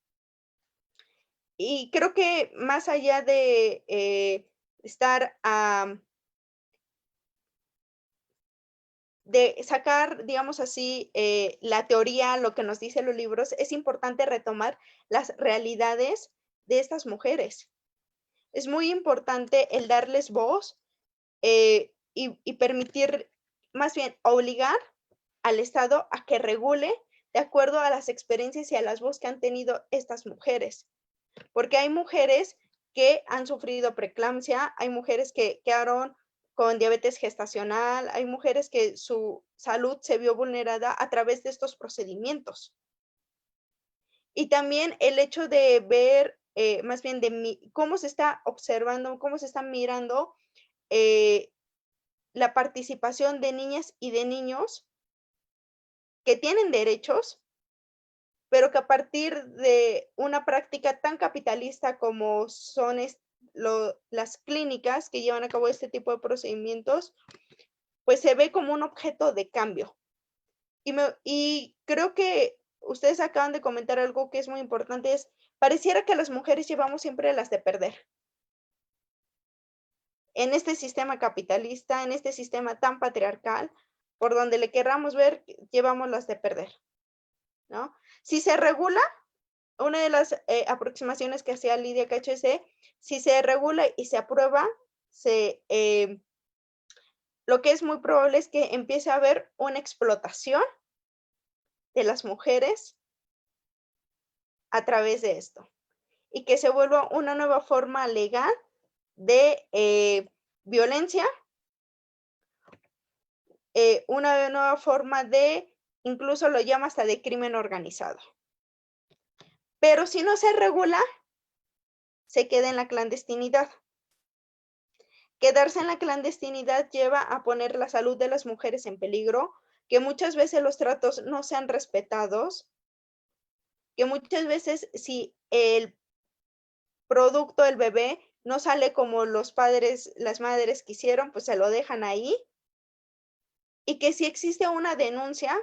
Y creo que más allá de estar de sacar, digamos así, la teoría, lo que nos dicen los libros, es importante retomar las realidades de estas mujeres. Es muy importante el darles voz y permitir, más bien obligar al Estado a que regule de acuerdo a las experiencias y a las voces que han tenido estas mujeres. Porque hay mujeres que han sufrido preeclampsia, hay mujeres que quedaron con diabetes gestacional, hay mujeres que su salud se vio vulnerada a través de estos procedimientos. Y también el hecho de ver, más bien cómo se está observando, cómo se está mirando la participación de niñas y de niños que tienen derechos, pero que a partir de una práctica tan capitalista como son las clínicas que llevan a cabo este tipo de procedimientos, pues se ve como un objeto de cambio. Y creo que ustedes acaban de comentar algo que es muy importante, es, pareciera que las mujeres llevamos siempre las de perder. En este sistema capitalista, en este sistema tan patriarcal, por donde le querramos ver, llevamos las de perder, ¿no? Si se regula, una de las aproximaciones que hacía Lidia Cacho es, si se regula y se aprueba, lo que es muy probable es que empiece a haber una explotación de las mujeres a través de esto y que se vuelva una nueva forma legal de violencia, una nueva forma de, incluso lo llama hasta de crimen organizado. Pero si no se regula, se queda en la clandestinidad. Quedarse en la clandestinidad lleva a poner la salud de las mujeres en peligro, que muchas veces los tratos no sean respetados, que muchas veces si el producto del bebé no sale como los padres, las madres quisieron, pues se lo dejan ahí. Y que si existe una denuncia,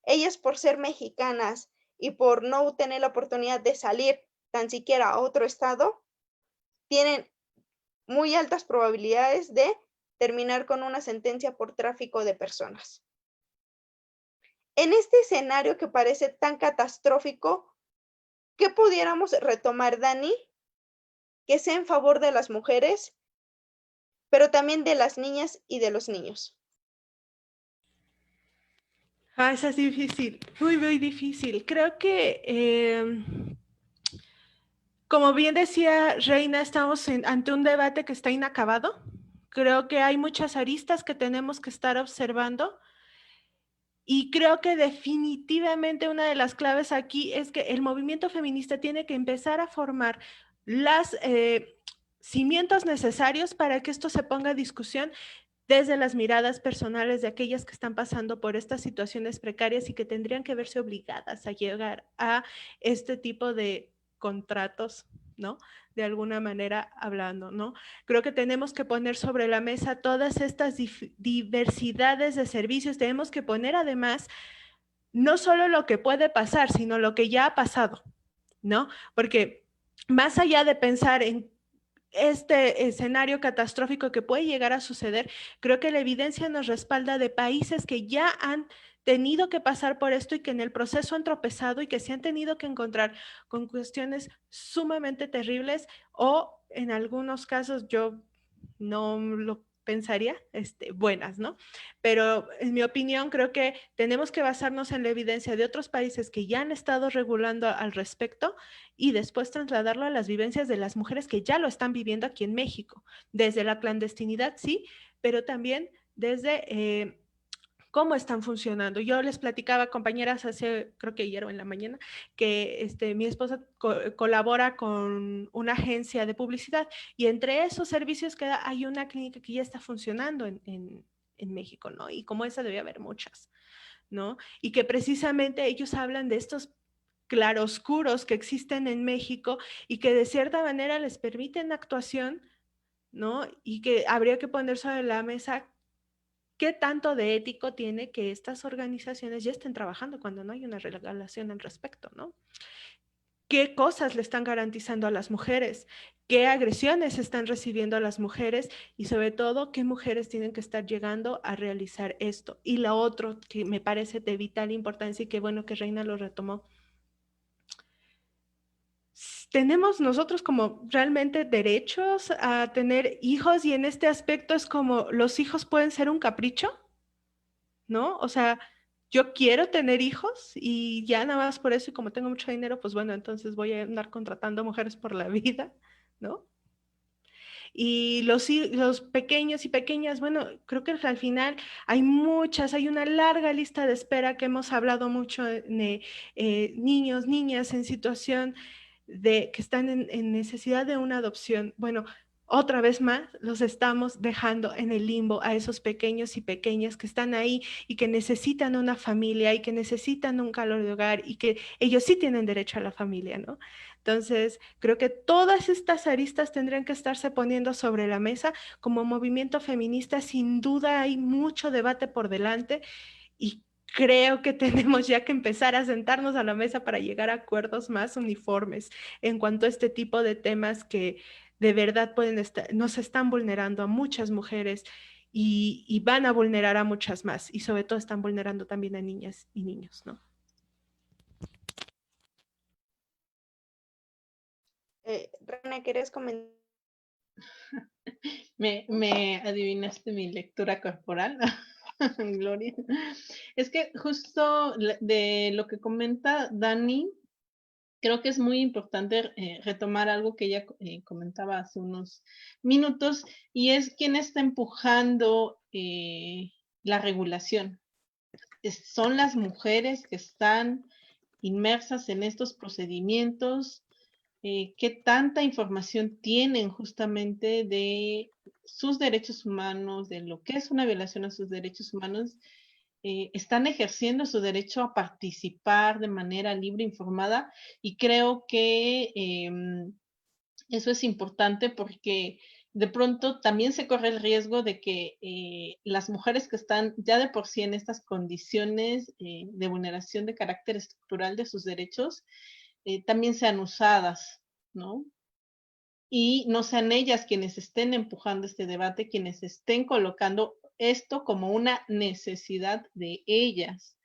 ellas por ser mexicanas y por no tener la oportunidad de salir tan siquiera a otro estado, tienen muy altas probabilidades de terminar con una sentencia por tráfico de personas. En este escenario que parece tan catastrófico, ¿qué pudiéramos retomar, Dani, que sea en favor de las mujeres, pero también de las niñas y de los niños? Esa es difícil, muy, muy difícil. Creo que, como bien decía Reina, estamos ante un debate que está inacabado. Creo que hay muchas aristas que tenemos que estar observando. Y creo que definitivamente una de las claves aquí es que el movimiento feminista tiene que empezar a formar los cimientos necesarios para que esto se ponga a discusión desde las miradas personales de aquellas que están pasando por estas situaciones precarias y que tendrían que verse obligadas a llegar a este tipo de contratos, ¿no? De alguna manera hablando, ¿no? Creo que tenemos que poner sobre la mesa todas estas diversidades de servicios, tenemos que poner además no solo lo que puede pasar, sino lo que ya ha pasado, ¿no? Porque más allá de pensar en este escenario catastrófico que puede llegar a suceder, creo que la evidencia nos respalda de países que ya han tenido que pasar por esto y que en el proceso han tropezado y que se han tenido que encontrar con cuestiones sumamente terribles o en algunos casos yo no lo pensaría, buenas, ¿no? Pero en mi opinión creo que tenemos que basarnos en la evidencia de otros países que ya han estado regulando al respecto y después trasladarlo a las vivencias de las mujeres que ya lo están viviendo aquí en México, desde la clandestinidad, sí, pero también desde cómo están funcionando. Yo les platicaba, compañeras, hace, creo que ayer o en la mañana, que mi esposa colabora con una agencia de publicidad y entre esos servicios que da, hay una clínica que ya está funcionando en México, ¿no? Y como esa debe haber muchas, ¿no? Y que precisamente ellos hablan de estos claroscuros que existen en México y que de cierta manera les permiten actuación, ¿no? Y que habría que poner sobre la mesa qué tanto de ético tiene que estas organizaciones ya estén trabajando cuando no hay una regulación al respecto, ¿no? ¿Qué cosas le están garantizando a las mujeres? ¿Qué agresiones están recibiendo a las mujeres? Y sobre todo, ¿qué mujeres tienen que estar llegando a realizar esto? Y lo otro que me parece de vital importancia y qué bueno que Reina lo retomó. ¿Tenemos nosotros como realmente derechos a tener hijos? Y en este aspecto es como los hijos pueden ser un capricho, ¿no? O sea, yo quiero tener hijos y ya nada más por eso y como tengo mucho dinero, pues bueno, entonces voy a andar contratando mujeres por la vida, ¿no? Y los pequeños y pequeñas, bueno, creo que al final hay muchas, hay una larga lista de espera que hemos hablado mucho de niños, niñas en situación de que están en necesidad de una adopción. Bueno, otra vez más, los estamos dejando en el limbo a esos pequeños y pequeñas que están ahí y que necesitan una familia y que necesitan un calor de hogar y que ellos sí tienen derecho a la familia, ¿no? Entonces, creo que todas estas aristas tendrían que estarse poniendo sobre la mesa. Como movimiento feminista, sin duda hay mucho debate por delante y creo que tenemos ya que empezar a sentarnos a la mesa para llegar a acuerdos más uniformes en cuanto a este tipo de temas que de verdad pueden estar, nos están vulnerando a muchas mujeres y van a vulnerar a muchas más, y sobre todo están vulnerando también a niñas y niños, ¿no? Reina, ¿quieres comentar? Me adivinaste mi lectura corporal, Gloria. Es que justo de lo que comenta Dani, creo que es muy importante retomar algo que ella comentaba hace unos minutos, y es quién está empujando la regulación. Son las mujeres que están inmersas en estos procedimientos, qué tanta información tienen justamente de sus derechos humanos, de lo que es una violación a sus derechos humanos, están ejerciendo su derecho a participar de manera libre, informada, y creo que eso es importante porque de pronto también se corre el riesgo de que las mujeres que están ya de por sí en estas condiciones de vulneración de carácter estructural de sus derechos también sean usadas, ¿no? Y no sean ellas quienes estén empujando este debate, quienes estén colocando esto como una necesidad de ellas.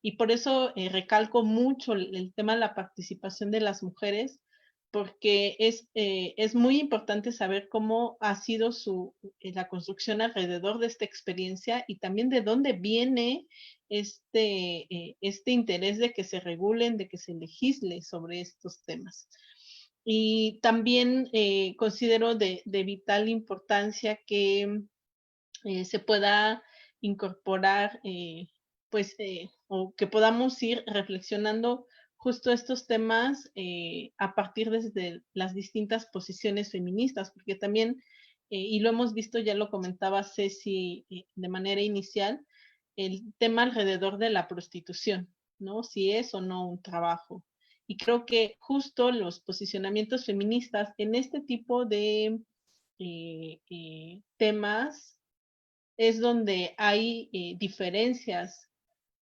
Y por eso recalco mucho el tema de la participación de las mujeres, porque es muy importante saber cómo ha sido la construcción alrededor de esta experiencia y también de dónde viene este interés de que se regulen, de que se legisle sobre estos temas. Y también considero de vital importancia que se pueda incorporar, o que podamos ir reflexionando justo estos temas a partir desde las distintas posiciones feministas, porque también, y lo hemos visto, ya lo comentaba Ceci de manera inicial, el tema alrededor de la prostitución, ¿no? Si es o no un trabajo. Y creo que justo los posicionamientos feministas en este tipo de temas es donde hay diferencias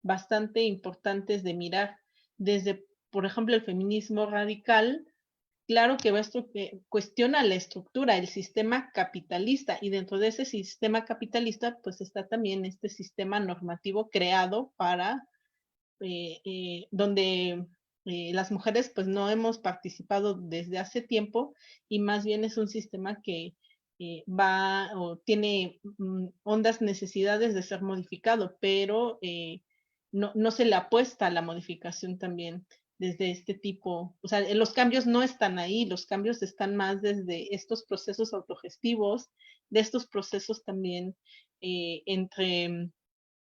bastante importantes de mirar. Desde, por ejemplo, el feminismo radical, claro que cuestiona la estructura, el sistema capitalista, y dentro de ese sistema capitalista, pues está también este sistema normativo creado para donde las mujeres pues no hemos participado desde hace tiempo, y más bien es un sistema que va o tiene hondas necesidades de ser modificado, pero no se le apuesta a la modificación también desde este tipo. O sea, los cambios no están ahí, los cambios están más desde estos procesos autogestivos, de estos procesos también entre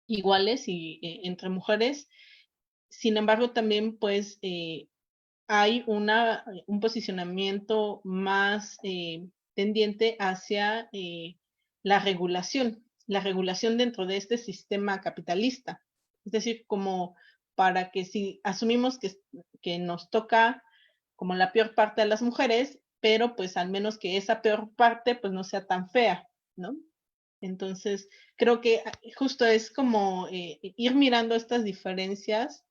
iguales y entre mujeres. Sin embargo, también pues hay un posicionamiento más tendiente hacia la regulación dentro de este sistema capitalista. Es decir, como para que si asumimos que nos toca como la peor parte a las mujeres, pero pues al menos que esa peor parte pues no sea tan fea, ¿no? Entonces, creo que justo es como ir mirando estas diferencias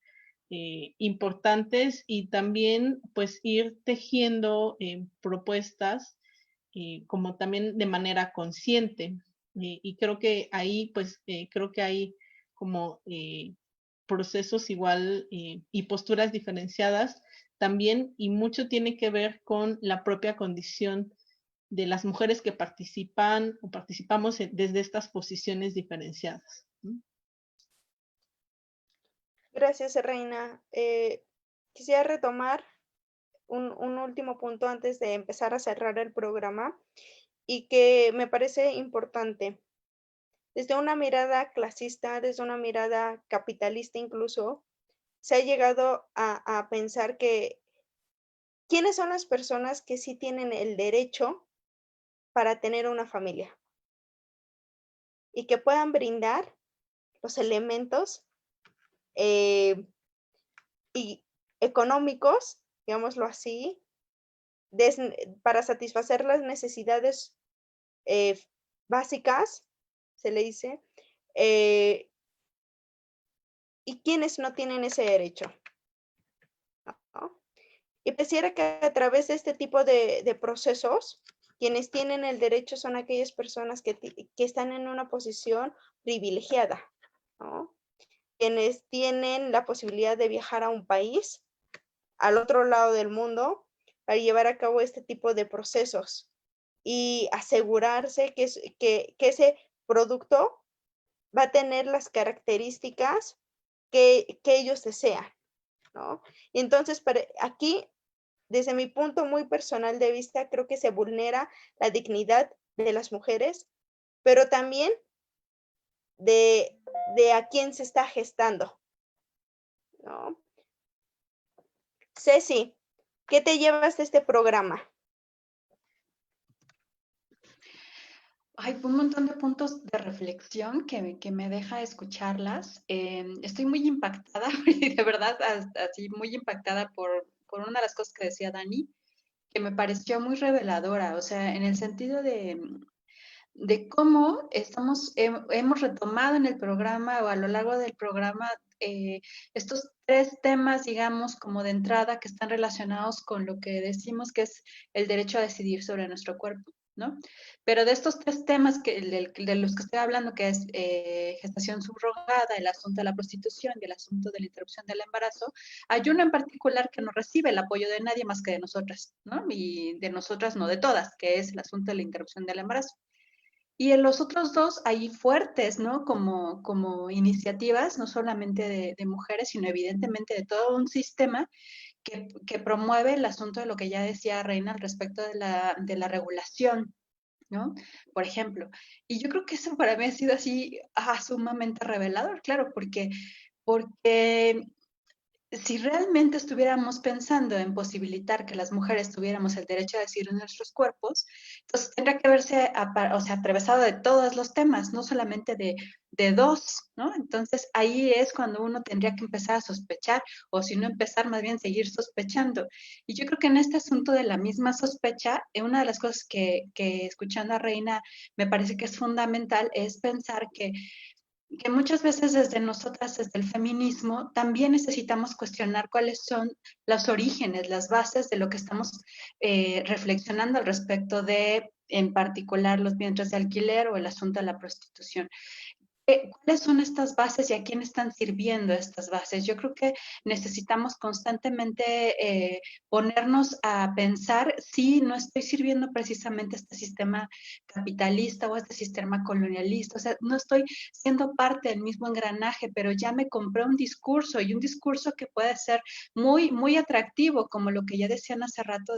importantes, y también pues ir tejiendo propuestas como también de manera consciente. Y creo que ahí pues creo que hay como procesos igual y posturas diferenciadas también, y mucho tiene que ver con la propia condición de las mujeres que participan o participamos desde estas posiciones diferenciadas. Gracias, Reina. Quisiera retomar un último punto antes de empezar a cerrar el programa, y que me parece importante. Desde una mirada clasista, desde una mirada capitalista incluso, se ha llegado a pensar que quiénes son las personas que sí tienen el derecho para tener una familia y que puedan brindar los elementos y económicos, digámoslo así, para satisfacer las necesidades básicas, se le dice, y quienes no tienen ese derecho, ¿no? Y pareciera que a través de este tipo de procesos, quienes tienen el derecho son aquellas personas que están en una posición privilegiada, ¿no? Quienes tienen la posibilidad de viajar a un país, al otro lado del mundo, para llevar a cabo este tipo de procesos y asegurarse que ese producto va a tener las características que ellos desean, ¿no? Y entonces, aquí, desde mi punto muy personal de vista, creo que se vulnera la dignidad de las mujeres, pero también de a quién se está gestando, ¿no? Ceci, ¿qué te llevas de este programa? Hay un montón de puntos de reflexión que me deja escucharlas. Estoy muy impactada, de verdad, así muy impactada por una de las cosas que decía Dani, que me pareció muy reveladora, o sea, en el sentido de cómo hemos retomado en el programa o a lo largo del programa estos tres temas, digamos, como de entrada que están relacionados con lo que decimos que es el derecho a decidir sobre nuestro cuerpo, ¿no? Pero de estos tres temas de los que estoy hablando, que es gestación subrogada, el asunto de la prostitución y el asunto de la interrupción del embarazo, hay uno en particular que no recibe el apoyo de nadie más que de nosotras, ¿no? Y de nosotras, no de todas, que es el asunto de la interrupción del embarazo. Y en los otros dos hay fuertes, ¿no? Como iniciativas, no solamente de mujeres, sino evidentemente de todo un sistema que promueve el asunto de lo que ya decía Reina al respecto de la regulación, ¿no? Por ejemplo. Y yo creo que eso para mí ha sido así sumamente revelador, claro, porque si realmente estuviéramos pensando en posibilitar que las mujeres tuviéramos el derecho a decidir en nuestros cuerpos, entonces tendría que verse, o sea, atravesado de todos los temas, no solamente de dos, ¿no? Entonces ahí es cuando uno tendría que empezar a sospechar, o si no empezar, más bien seguir sospechando. Y yo creo que en este asunto de la misma sospecha, una de las cosas que escuchando a Reina me parece que es fundamental es pensar que muchas veces desde nosotras, desde el feminismo, también necesitamos cuestionar cuáles son los orígenes, las bases de lo que estamos reflexionando al respecto de, en particular, los vientres de alquiler o el asunto de la prostitución. ¿Cuáles son estas bases y a quién están sirviendo estas bases? Yo creo que necesitamos constantemente ponernos a pensar si no estoy sirviendo precisamente este sistema capitalista o este sistema colonialista. O sea, no estoy siendo parte del mismo engranaje, pero ya me compré un discurso y un discurso que puede ser muy, muy atractivo, como lo que ya decían hace rato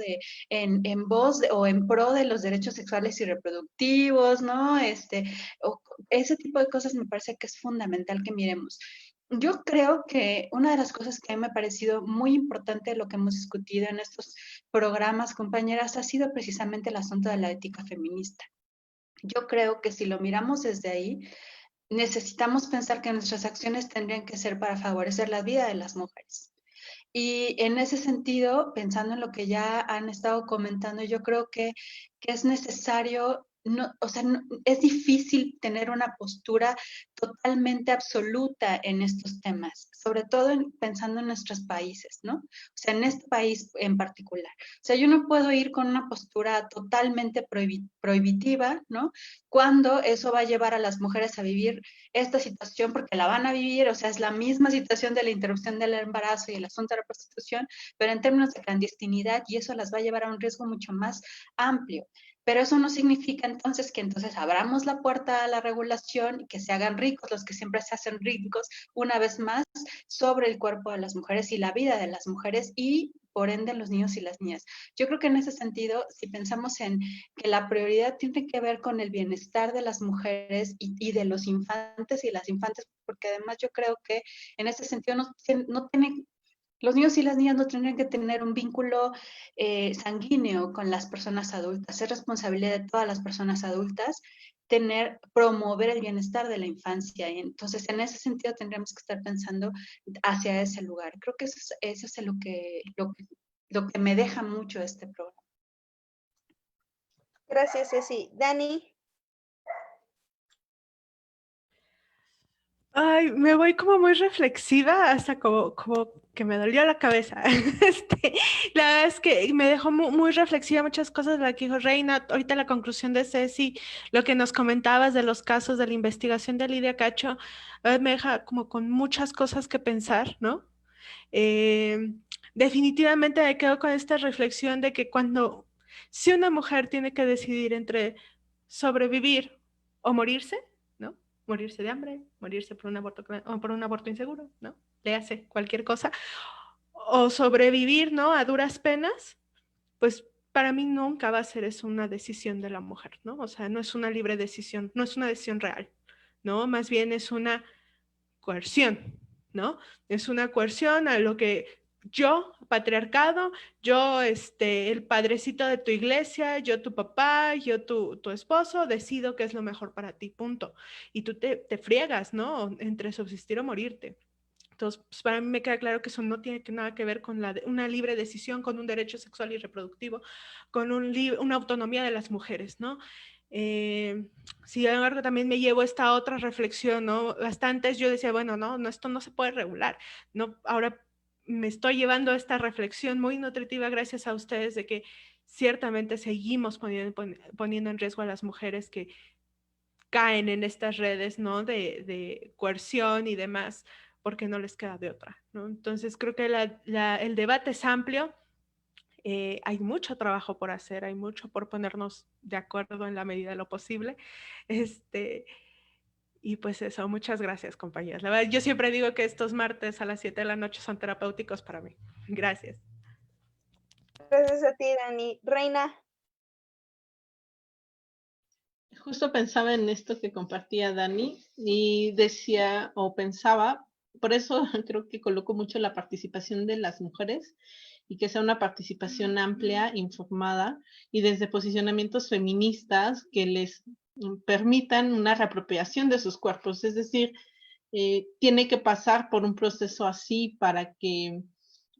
en voz o en pro de los derechos sexuales y reproductivos, ¿no? O ese tipo de cosas me parece que es fundamental que miremos. Yo creo que una de las cosas que a mí me ha parecido muy importante de lo que hemos discutido en estos programas, compañeras, ha sido precisamente el asunto de la ética feminista. Yo creo que si lo miramos desde ahí, necesitamos pensar que nuestras acciones tendrían que ser para favorecer la vida de las mujeres. Y en ese sentido, pensando en lo que ya han estado comentando, yo creo que es necesario, no, o sea, es difícil tener una postura totalmente absoluta en estos temas, sobre todo pensando en nuestros países, ¿no? O sea, en este país en particular. O sea, yo no puedo ir con una postura totalmente prohibitiva, ¿no? Cuando eso va a llevar a las mujeres a vivir esta situación, porque la van a vivir, o sea, es la misma situación de la interrupción del embarazo y el asunto de la prostitución, pero en términos de clandestinidad, y eso las va a llevar a un riesgo mucho más amplio. Pero eso no significa entonces que entonces abramos la puerta a la regulación y que se hagan ricos los que siempre se hacen ricos una vez más sobre el cuerpo de las mujeres y la vida de las mujeres y por ende los niños y las niñas. Yo creo que en ese sentido, si pensamos en que la prioridad tiene que ver con el bienestar de las mujeres y de los infantes y las infantes, porque además yo creo que en ese sentido no tiene Los niños y las niñas no tendrían que tener un vínculo sanguíneo con las personas adultas. Es responsabilidad de todas las personas adultas promover el bienestar de la infancia. Y entonces, en ese sentido, tendríamos que estar pensando hacia ese lugar. Creo que eso es lo que me deja mucho este programa. Gracias, Ceci. Dani. Ay, me voy como muy reflexiva, hasta como que me dolió la cabeza. La verdad es que me dejó muy reflexiva muchas cosas de la que dijo Reina. Ahorita la conclusión de Ceci, lo que nos comentabas de los casos de la investigación de Lidia Cacho, me deja como con muchas cosas que pensar, ¿no? Eh, Definitivamente me quedo con esta reflexión de que si una mujer tiene que decidir entre sobrevivir o morirse, ¿no? Morirse de hambre, morirse por un aborto o por un aborto inseguro, ¿no? Le hace cualquier cosa, o sobrevivir, ¿no? A duras penas, pues para mí nunca va a ser eso una decisión de la mujer, ¿no? O sea, no es una libre decisión, no es una decisión real, ¿no? Más bien es una coerción, ¿no? Es una coerción a lo que yo, patriarcado, yo, el padrecito de tu iglesia, yo tu papá, yo tu esposo, decido qué es lo mejor para ti, punto. Y tú te friegas, ¿no? Entre subsistir o morirte. Entonces, pues para mí me queda claro que eso no tiene nada que ver con una libre decisión, con un derecho sexual y reproductivo, con una autonomía de las mujeres, ¿no? Sin embargo, también me llevo esta otra reflexión, ¿no? Bastantes yo decía, bueno, no, esto no se puede regular, ¿no? Ahora me estoy llevando esta reflexión muy nutritiva gracias a ustedes de que ciertamente seguimos poniendo en riesgo a las mujeres que caen en estas redes, ¿no? De coerción y demás, porque no les queda de otra, ¿no? Entonces creo que el debate es amplio. Hay mucho trabajo por hacer, hay mucho por ponernos de acuerdo en la medida de lo posible. Y pues eso, muchas gracias, compañeras. La verdad, yo siempre digo que estos martes a las 7 de la noche son terapéuticos para mí. Gracias. Gracias a ti, Dani. Reina. Justo pensaba en esto que compartía Dani y decía o pensaba, por eso creo que coloco mucho la participación de las mujeres y que sea una participación amplia, informada y desde posicionamientos feministas que les permitan una reapropiación de sus cuerpos. Es decir, tiene que pasar por un proceso así para que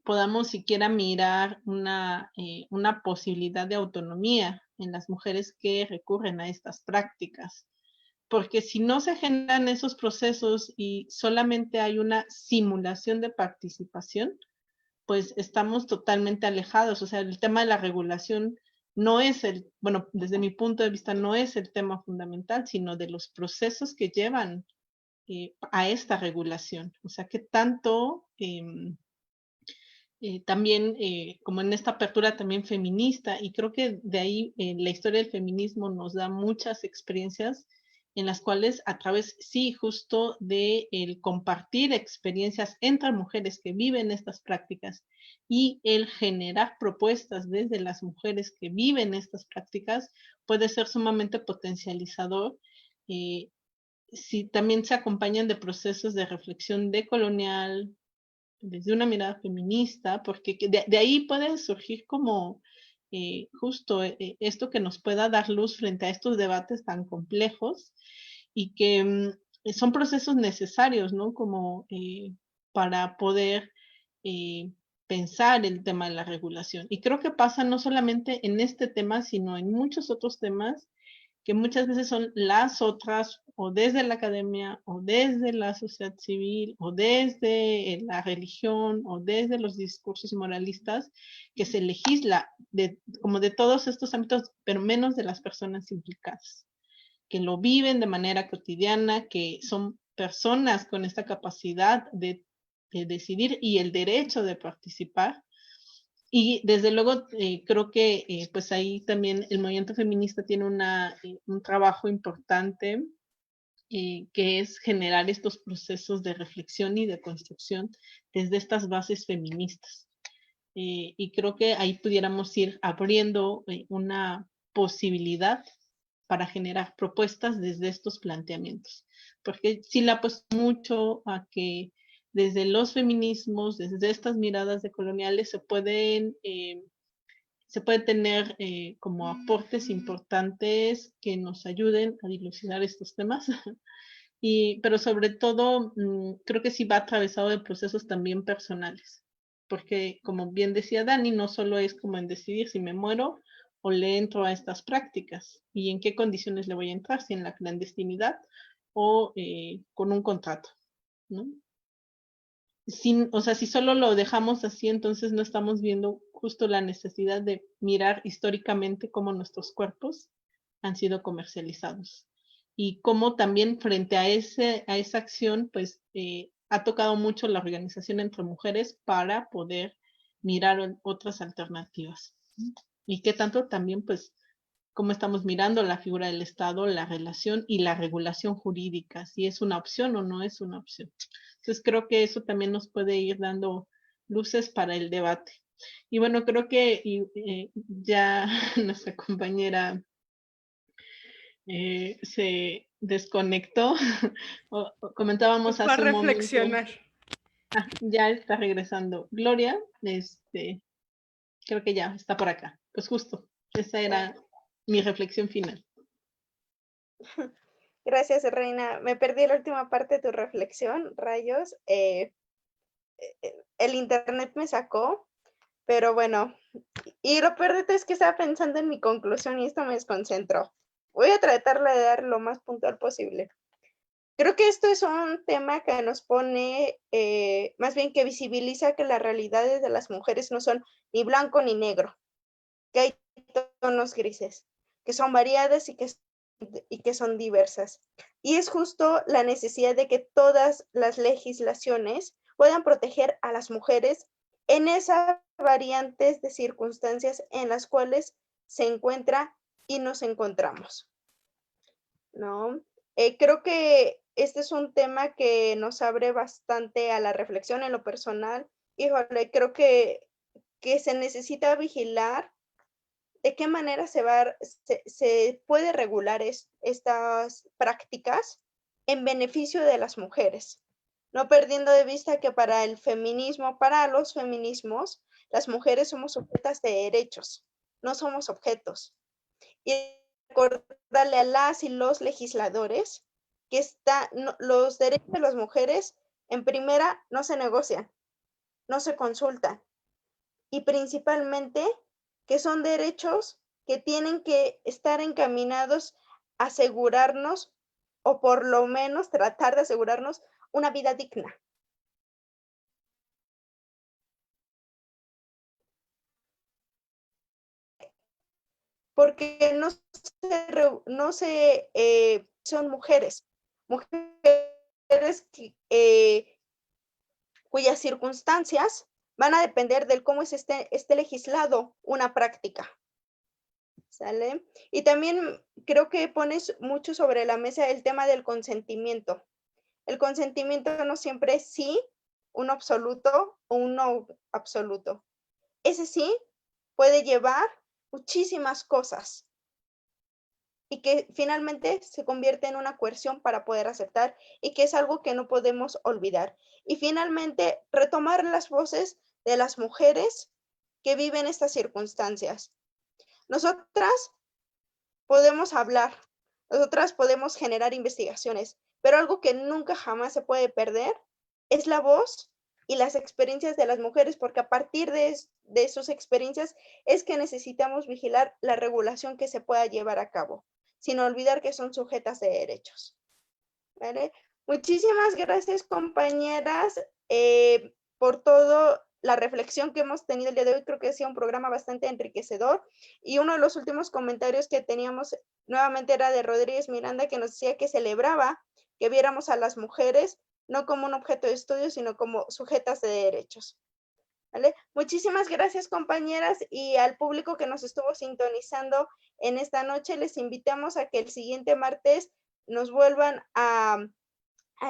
podamos siquiera mirar una posibilidad de autonomía en las mujeres que recurren a estas prácticas. Porque si no se generan esos procesos y solamente hay una simulación de participación, pues estamos totalmente alejados. O sea, el tema de la regulación no es bueno, desde mi punto de vista, no es el tema fundamental, sino de los procesos que llevan a esta regulación. O sea, qué tanto también, como en esta apertura también feminista, y creo que de ahí la historia del feminismo nos da muchas experiencias en las cuales a través, sí, justo de el compartir experiencias entre mujeres que viven estas prácticas y el generar propuestas desde las mujeres que viven estas prácticas puede ser sumamente potencializador si también se acompañan de procesos de reflexión decolonial, desde una mirada feminista, porque de ahí puede surgir como justo esto que nos pueda dar luz frente a estos debates tan complejos y que son procesos necesarios, ¿no? Como para poder pensar el tema de la regulación. Y creo que pasa no solamente en este tema, sino en muchos otros temas que muchas veces son las otras, o desde la academia, o desde la sociedad civil, o desde la religión, o desde los discursos moralistas, que se legisla como de todos estos ámbitos, pero menos de las personas implicadas, que lo viven de manera cotidiana, que son personas con esta capacidad de decidir y el derecho de participar. Y desde luego creo que pues ahí también el movimiento feminista tiene un trabajo importante que es generar estos procesos de reflexión y de construcción desde estas bases feministas. Y creo que ahí pudiéramos ir abriendo una posibilidad para generar propuestas desde estos planteamientos. Porque sí le apuesto mucho a que desde los feminismos, desde estas miradas decoloniales, se puede tener como aportes importantes que nos ayuden a dilucidar estos temas. Pero sobre todo, creo que sí va atravesado de procesos también personales, porque como bien decía Dani, no solo es como en decidir si me muero o le entro a estas prácticas y en qué condiciones le voy a entrar, si en la clandestinidad o con un contrato, ¿no? O sea, si solo lo dejamos así, entonces no estamos viendo justo la necesidad de mirar históricamente cómo nuestros cuerpos han sido comercializados y cómo también frente a esa acción, pues ha tocado mucho la organización entre mujeres para poder mirar otras alternativas. Y qué tanto también, pues, cómo estamos mirando la figura del Estado, la relación y la regulación jurídica, si es una opción o no es una opción. Entonces creo que eso también nos puede ir dando luces para el debate. Y bueno, creo que ya nuestra compañera se desconectó. Comentábamos Fue a hace un momento. reflexionar. Ya está regresando Gloria. Creo que ya está por acá. Pues justo, esa era mi reflexión final. Gracias, Reina. Me perdí la última parte de tu reflexión, rayos. El internet me sacó, pero bueno. Y lo peor de todo es que estaba pensando en mi conclusión y esto me desconcentró. Voy a tratar de dar lo más puntual posible. Creo que esto es un tema que nos pone, más bien que visibiliza que las realidades de las mujeres no son ni blanco ni negro, que hay tonos grises, que son variadas y que son diversas. Y es justo la necesidad de que todas las legislaciones puedan proteger a las mujeres en esas variantes de circunstancias en las cuales se encuentra y nos encontramos, ¿no? Creo que este es un tema que nos abre bastante a la reflexión en lo personal. Híjole, creo que se necesita vigilar de qué manera se puede regular estas prácticas en beneficio de las mujeres, no perdiendo de vista que para el feminismo, para los feminismos, las mujeres somos sujetas de derechos, no somos objetos. Y recordarle a las y los legisladores que los derechos de las mujeres, en primera, no se negocian, no se consultan, y principalmente que son derechos que tienen que estar encaminados a asegurarnos, o por lo menos tratar de asegurarnos, una vida digna. Porque son mujeres cuyas circunstancias van a depender de cómo esté legislado una práctica. ¿Sale? Y también creo que pones mucho sobre la mesa el tema del consentimiento. El consentimiento no siempre es sí, un absoluto o un no absoluto. Ese sí puede llevar muchísimas cosas y que finalmente se convierte en una coerción para poder aceptar, y que es algo que no podemos olvidar. Y finalmente, retomar las voces de las mujeres que viven estas circunstancias. Nosotras podemos hablar, nosotras podemos generar investigaciones, pero algo que nunca jamás se puede perder es la voz y las experiencias de las mujeres, porque a partir de sus experiencias es que necesitamos vigilar la regulación que se pueda llevar a cabo, sin olvidar que son sujetas de derechos. ¿Vale? Muchísimas gracias, compañeras, por todo la reflexión que hemos tenido el día de hoy. Creo que ha sido un programa bastante enriquecedor, y uno de los últimos comentarios que teníamos nuevamente era de Rodríguez Miranda, que nos decía que celebraba que viéramos a las mujeres no como un objeto de estudio, sino como sujetas de derechos. ¿Vale? Muchísimas gracias, compañeras, y al público que nos estuvo sintonizando en esta noche, les invitamos a que el siguiente martes nos vuelvan a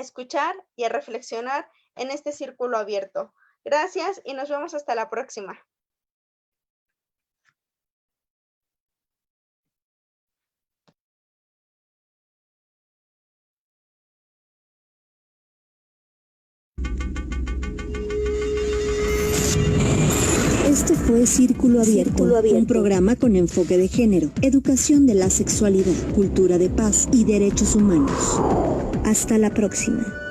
escuchar y a reflexionar en este círculo abierto. Gracias y nos vemos hasta la próxima. fue Círculo Abierto, un programa con enfoque de género, educación de la sexualidad, cultura de paz y derechos humanos. Hasta la próxima.